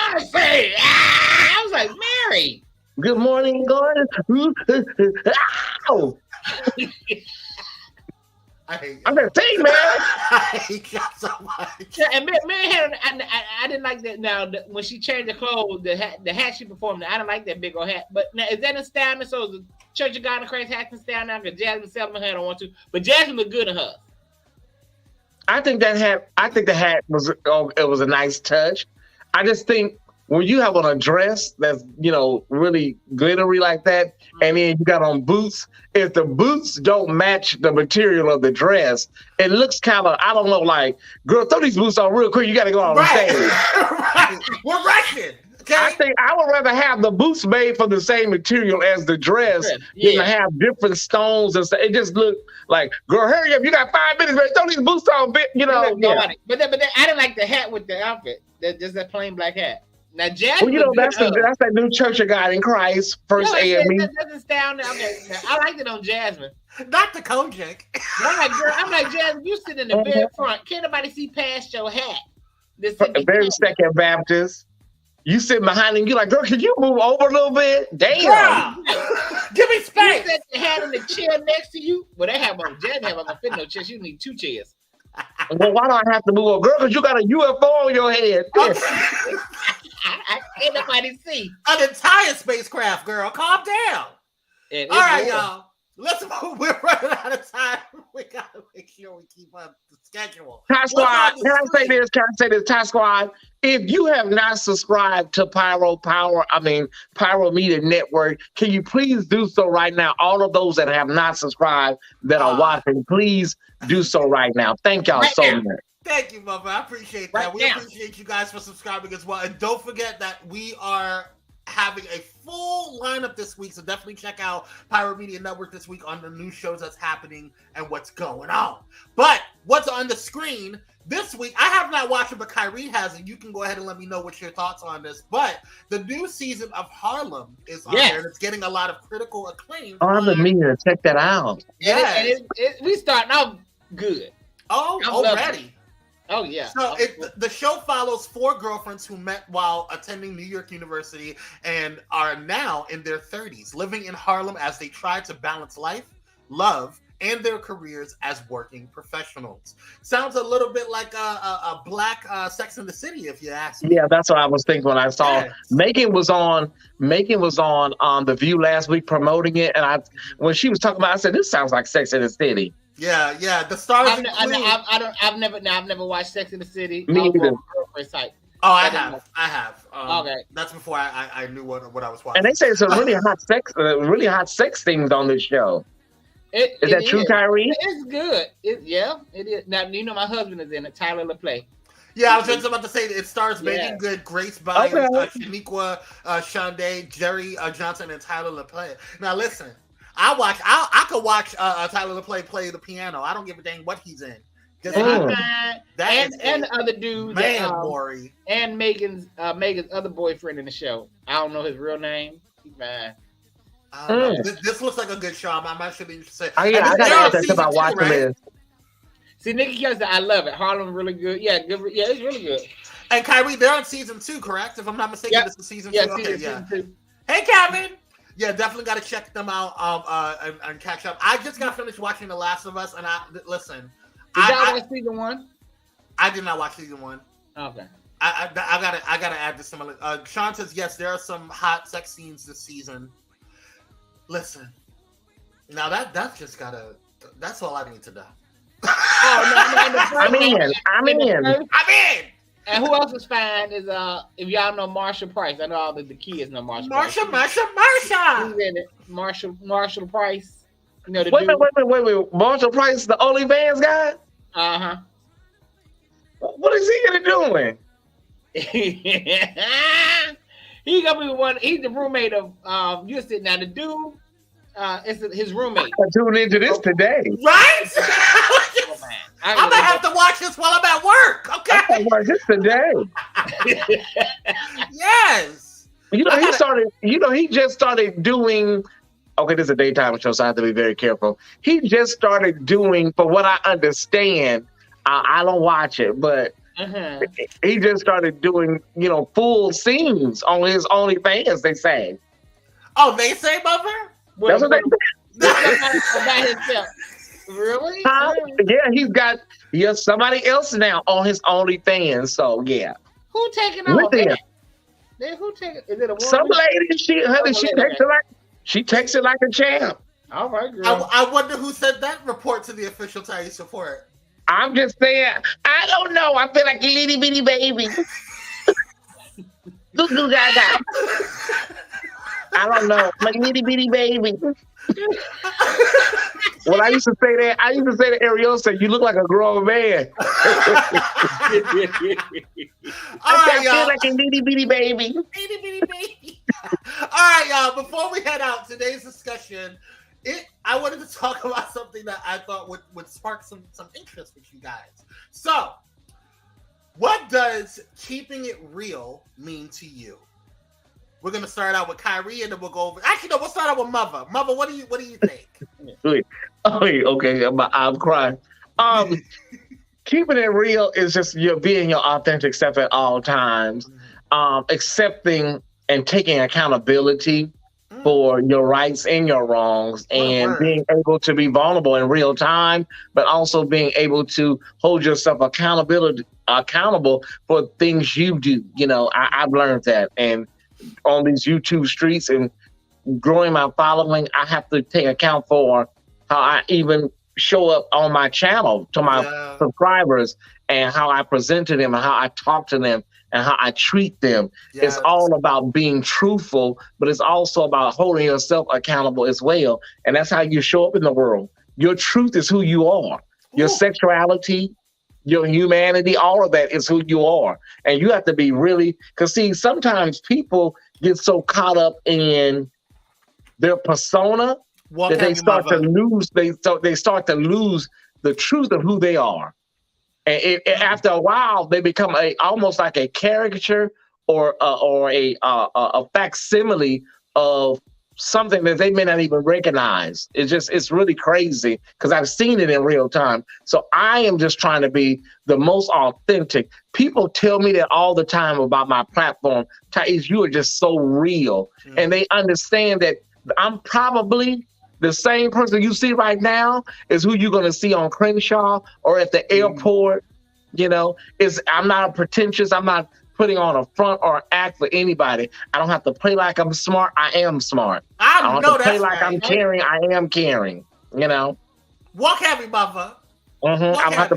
I was like, Mary. Good morning, gorgeous. Ow! I hate you. I'm gonna say, man. I hate you so much. Yeah, and Mary had, I didn't like that. Now, when she changed the clothes, the hat she performed, I didn't like that big old hat. But now, is that in style? So is the Church of God in Christ hat in style now? Because Jasmine Selman had on one too. But Jasmine looked good in her. I think the hat was a nice touch. I just think when you have on a dress that's, really glittery like that, and then you got on boots, if the boots don't match the material of the dress, it looks kind of, I don't know, like, girl, throw these boots on real quick. You got to go on the stage. Right. We're rushing. Okay? I think I would rather have the boots made from the same material as the dress than to have different stones and stuff. It just looked like, girl, hurry up. You got 5 minutes, man. Throw these boots on, But then I didn't like the hat with the outfit. Just that plain black hat. Now, Jasmine, that's that new Church of God in Christ, first AME. That doesn't sound. Okay, I liked it on Jasmine, not the Kojak. I'm like, Jasmine, you sit in the very front. Can't nobody see past your hat? Very Second Baptist. You sitting behind him, you like, girl, can you move over a little bit? Damn. Give me space. You set the hat in the chair next to you. Well, they have on Jasmine have on fit no chairs. You need 2 chairs. Well, why do I have to move over? Girl, because you got a UFO on your head. I can't nobody see. An entire spacecraft, girl. Calm down. All right, y'all. Let's move. We're running out of time. We got to make sure we keep up the schedule. Ty Squad, can I say this? Ty Squad, if you have not subscribed to Pyro Media Network, can you please do so right now? All of those that have not subscribed that are watching, please do so right now. Thank y'all so much. Thank you, Mother. I appreciate that. We appreciate you guys for subscribing as well. And don't forget that we are having a full lineup this week, so definitely check out Pyro Media Network this week on the new shows that's happening and what's going on. But what's on the screen this week, I have not watched it, but Kyrie has, and you can go ahead and let me know what your thoughts on this. But the new season of Harlem is on there, and it's getting a lot of critical acclaim. Oh, I've been meaning to check that out. Yeah, we starting out good. Oh, already. Oh, yeah. So the show follows 4 girlfriends who met while attending New York University and are now in their 30s, living in Harlem as they try to balance life, love, and their careers as working professionals. Sounds a little bit like a black Sex and the City, if you ask me. Yeah, that's what I was thinking when I saw Megan was on The View last week promoting it, and when she was talking about it, I said, this sounds like Sex and the City. Yeah. The stars. I've never watched Sex and the City. Me either. I have. Okay, that's before I knew what I was watching. And they say it's a really hot sex things on this show. Is that true, Kyrie? It's good. It is. Now my husband is in it. Tyler LaPlay. Yeah, I was just about to say that it stars Megan Good, Grace Bynes, Shaniqua Shonday, Jerry Johnson, and Tyler LaPlay. Now listen. I could watch Tyler LaPlay play the piano. I don't give a dang what he's in. And the other dude, Maury, and Megan's other boyfriend in the show. I don't know his real name. He's fine. This looks like a good show. I'm actually interested. I gotta check about watching this. See, Nikki Kelly said, "I love it. Harlem really good. Yeah, good. Yeah, it's really good." And Kyrie, they're on season 2, correct? If I'm not mistaken, this is season 2. Okay, season 2. Hey, Kevin. Yeah, definitely got to check them out and catch up. I just got finished watching The Last of Us, and listen. Did y'all watch season 1? I did not watch season 1. Okay. I gotta add this. Sean says yes, there are some hot sex scenes this season. Listen, now that's all I need to know. I'm in. And who else is fine is if y'all know Marshall Price. I know all the kids know Marshall. Marsha. Who's in it? Marshall Price. You know the wait. Marshall Price, the OnlyFans guy? Uh-huh. What is he gonna doing? He gonna be one. He's the roommate of you sit now. The dude, it's his roommate. I tuned into this today. Right? I'm gonna have to watch this while I'm at work. Okay. I'm gonna watch this today. Yes. He just started doing. Okay, this is a daytime show, so I have to be very careful. He just started doing, for what I understand, I don't watch it, but he just started doing, full scenes on his OnlyFans, they say. Oh, they say, Mother? That's what they say. About himself. Really? Yeah, he has somebody else now on his OnlyFans, so yeah. Who taking over? Who taking? Is it a woman? Some lady, she takes it like a champ. All right, girl. I wonder who said that. Report to the official Thais report. I'm just saying, I don't know. I feel like a little bitty baby. Goo goo gaga. I don't know. My itty bitty baby. When I used to say that, Ariel said, "You look like a grown man." All I right, y'all. feel like a itty bitty baby. Itty bitty baby. All right, y'all. Before we head out, today's discussion, I wanted to talk about something that I thought would spark some interest with you guys. So, what does keeping it real mean to you? We're gonna start out with Kyrie, and then we'll go over. Actually, no, we'll start out with Mother. Mother, what do you think? Wait, okay, I'm crying. Keeping it real is just you're being your authentic self at all times. Accepting and taking accountability for your rights and your wrongs, and being able to be vulnerable in real time, but also being able to hold yourself accountable for things you do. You know, I've learned that, and on these YouTube streets and growing my following, I have to take account for how I even show up on my channel to my subscribers, and how I present to them, and how I talk to them, and how I treat them. It's all about being truthful, but it's also about holding yourself accountable as well. And that's how you show up in the world. Your truth is who you are. Your sexuality, your humanity, all of that is who you are. And you have to be really, because see, sometimes people get so caught up in their persona that they start to lose, they start to lose the truth of who they are. And after a while, they become almost like a caricature or a facsimile of something that they may not even recognize. It's really crazy because I've seen it in real time. So I am just trying to be the most authentic. People tell me that all the time about my platform. Thais, you are just so real. And they understand that I'm probably the same person you see right now is who you're going to see on Crenshaw or at the airport. You know, I'm not pretentious. I'm not putting on a front or an act for anybody. I don't have to play like I'm smart. I am smart. I don't have to play like I'm caring. I am caring. You know. Walk heavy, Mother. I don't have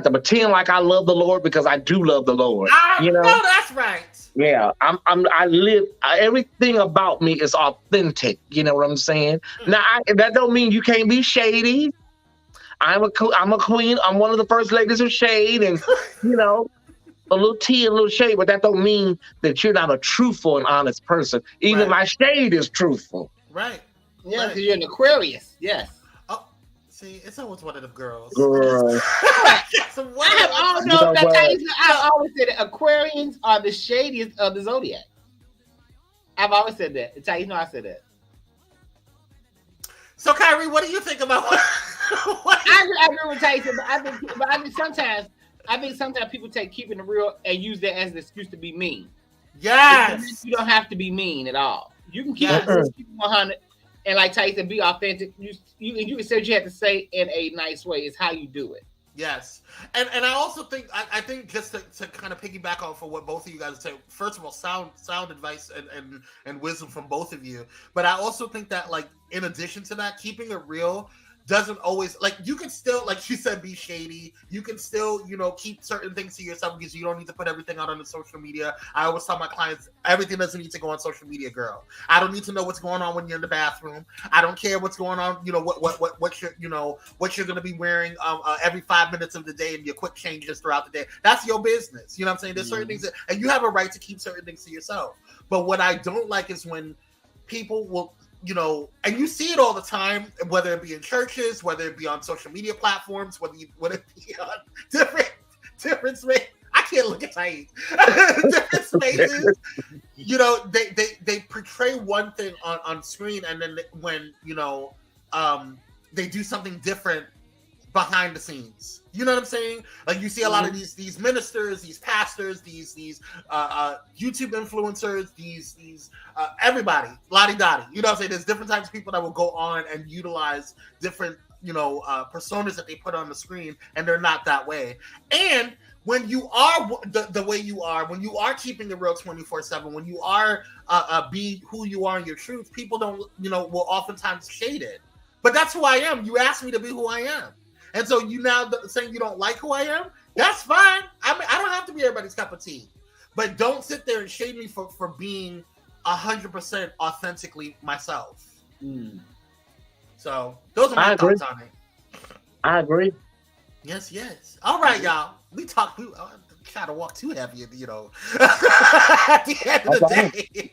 to pretend like I love the Lord, because I do love the Lord. You know, that's right. Yeah, I live. Everything about me is authentic. You know what I'm saying? Now, that don't mean you can't be shady. I'm a queen. I'm one of the first ladies of shade, and you know, a little tea and a little shade. But that don't mean that you're not a truthful and honest person. Even my shade is truthful. Right. Yeah, because you're an Aquarius. Yes. See, it's always one of them girls. Girl. I've always said that Aquarians are the shadiest of the zodiac. I've always said that. Thais, I said that. So, Kyrie, what do you think about I agree with Thais, but I think sometimes people take keeping it real and use that as an excuse to be mean. Yes. You don't have to be mean at all. You can keep it 100. And like Thais said, be authentic. You can say what you have to say in a nice way. It's how you do it. Yes. And I also think, I think just to kind of piggyback off of what both of you guys say, first of all, sound advice and wisdom from both of you. But I also think that, like, in addition to that, keeping it real doesn't always, like, you can still, like you said, be shady. You can still, you know, keep certain things to yourself because you don't need to put everything out on the social media. I always tell my clients, everything doesn't need to go on social media, girl. I don't need to know what's going on when you're in the bathroom. I don't care what's going on, you know, what you're, you know, what you're going to be wearing every 5 minutes of the day and your quick changes throughout the day. That's your business. You know what I'm saying? There's certain things and you have a right to keep certain things to yourself. But what I don't like is when people will, you know, and you see it all the time, whether it be in churches, whether it be on social media platforms, whether it be on different spaces. I can't look at Thais. Different spaces. You know, they portray one thing on screen, and then when, you know, they do something different behind the scenes. You know what I'm saying? Like, you see a lot of these ministers, these pastors, these YouTube influencers, these everybody, lottie-dottie. You know what I'm saying? There's different types of people that will go on and utilize different, you know, personas that they put on the screen, and they're not that way. And when you are the way you are, when you are keeping it real 24/7, when you are be who you are in your truth, people don't, you know, will oftentimes shade it. But that's who I am. You asked me to be who I am. And so you now saying you don't like who I am, that's fine. I mean, I don't have to be everybody's cup of tea. but don't sit there and shade me for being 100% authentically myself. So those are my thoughts on it. I agree. Yes. All right, y'all. We try to walk too heavy, at the end of the day.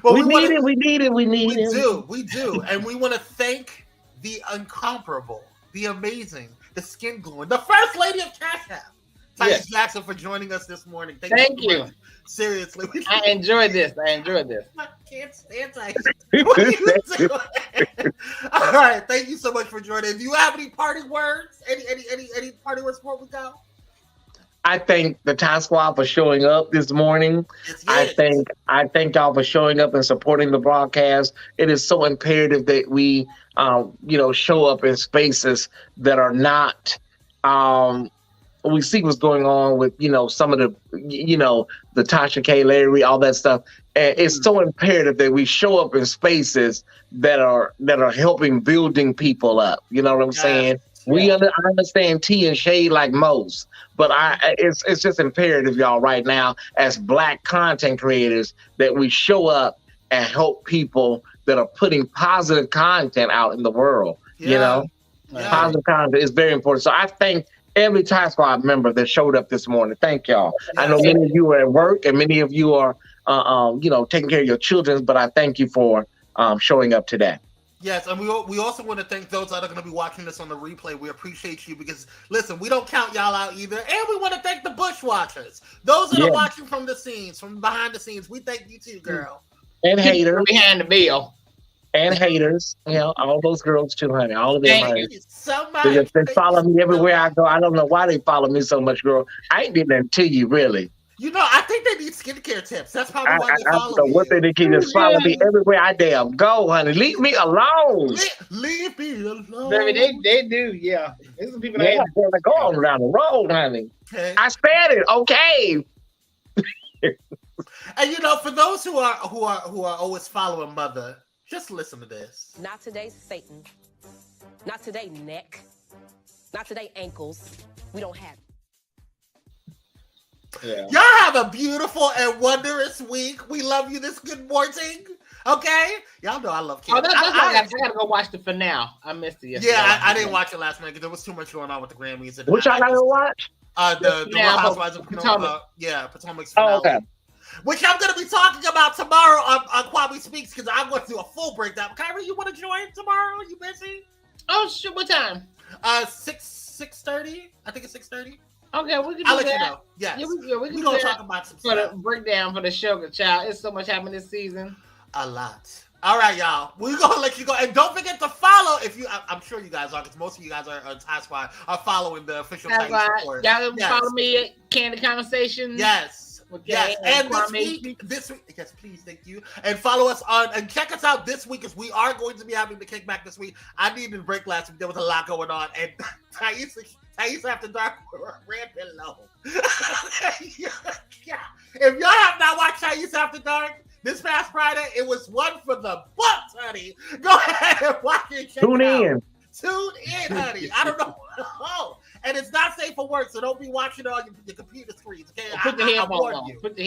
But we need it. We do. We do. And we want to thank the incomparable, the amazing, the skin glowing, the first lady of Cash App, Thais Jackson, for joining us this morning. Thank you. Seriously. I enjoyed this. I can't stand Thais. What are you doing? All right. Thank you so much for joining. Do you have any parting words? Any parting words before we go? I thank the Thai Squad for showing up this morning. I thank y'all for showing up and supporting the broadcast. It is so imperative that we, show up in spaces that are not. We see what's going on with some of the the Tasha K, Larry, all that stuff, and it's so imperative that we show up in spaces that are helping building people up. You know what I'm saying? I understand tea and shade like most, but it's just imperative, y'all, right now as Black content creators that we show up and help people that are putting positive content out in the world. Positive content is very important. So I thank every Thai Squad member that showed up this morning. Thank y'all. I know many of you are at work and many of you are, taking care of your children, but I thank you for showing up today. Yes, and we also want to thank those that are going to be watching this on the replay. We appreciate you because, listen, we don't count y'all out either. And we want to thank the Bushwatchers. Those that are watching from the scenes, from behind the scenes. We thank you too, girl. And haters. Behind the bill. And haters. All those girls too, honey. All of them. Somebody. They follow me everywhere I go. I don't know why they follow me so much, girl. I ain't did that to you, really. I think they need skincare tips. That's probably why they follow me. I don't know what they can just follow me everywhere I damn go, honey. Leave me alone. Leave me alone. Baby, they do, yeah. There's some people that go on around the road, honey. Okay. I said it, okay. And for those who are always following Mother, just listen to this. Not today, Satan. Not today, neck. Not today, ankles. We don't have it. Yeah. Y'all have a beautiful and wondrous week. We love you this good morning. Okay? Y'all know I love kids. I gotta go watch the finale. I missed it yesterday. Yeah, I didn't watch it last night because there was too much going on with the Grammys. Which I gotta watch? The Real Housewives of Potomac. Potomac's finale. Oh, okay. Which I'm going to be talking about tomorrow on Kwame Speaks because I'm going to do a full breakdown. Kyrie, you want to join tomorrow? Are you busy? Oh, sure. What time? 6:30. I think it's 6:30. Okay, we can do I'll that. let you know. Yes. Yeah, we can go talk about some for stuff. The breakdown for the show, child. It's so much happening this season. A lot. All right, y'all. We're going to let you go. And don't forget to follow I'm sure you guys are because most of you guys are Thai Squad are following the official Thai support. Y'all can follow me at Candy Conversations. Yes. Yes, and this week, yes, please, thank you. And follow us and check us out this week as we are going to be having the kickback this week. I needed a break last week. There was a lot going on, and Thais After Dark ran below. If y'all have not watched Thais After Dark this past Friday, it was one for the books, honey. Go ahead and watch it. Tune in, honey. I don't know. And it's not safe for work, so don't be watching it on your computer screens. Okay, Put the headphones on. Put the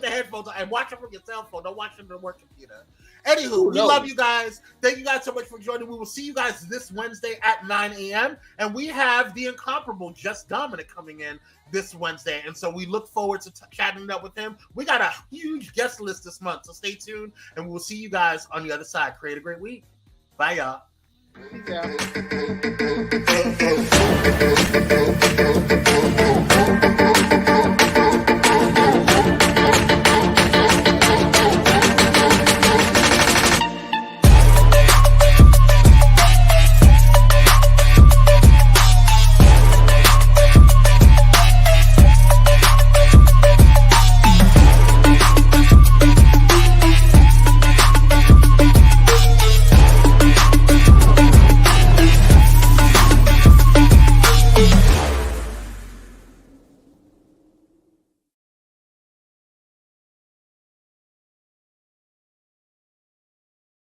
headphones on and watch it from your cell phone. Don't watch it on the work computer. Anywho, we love you guys. Thank you guys so much for joining. We will see you guys this Wednesday at 9 a.m. And we have the incomparable Just Dominic coming in this Wednesday. And so we look forward to chatting up with him. We got a huge guest list this month, so stay tuned. And we will see you guys on the other side. Create a great week. Bye, y'all. Yeah.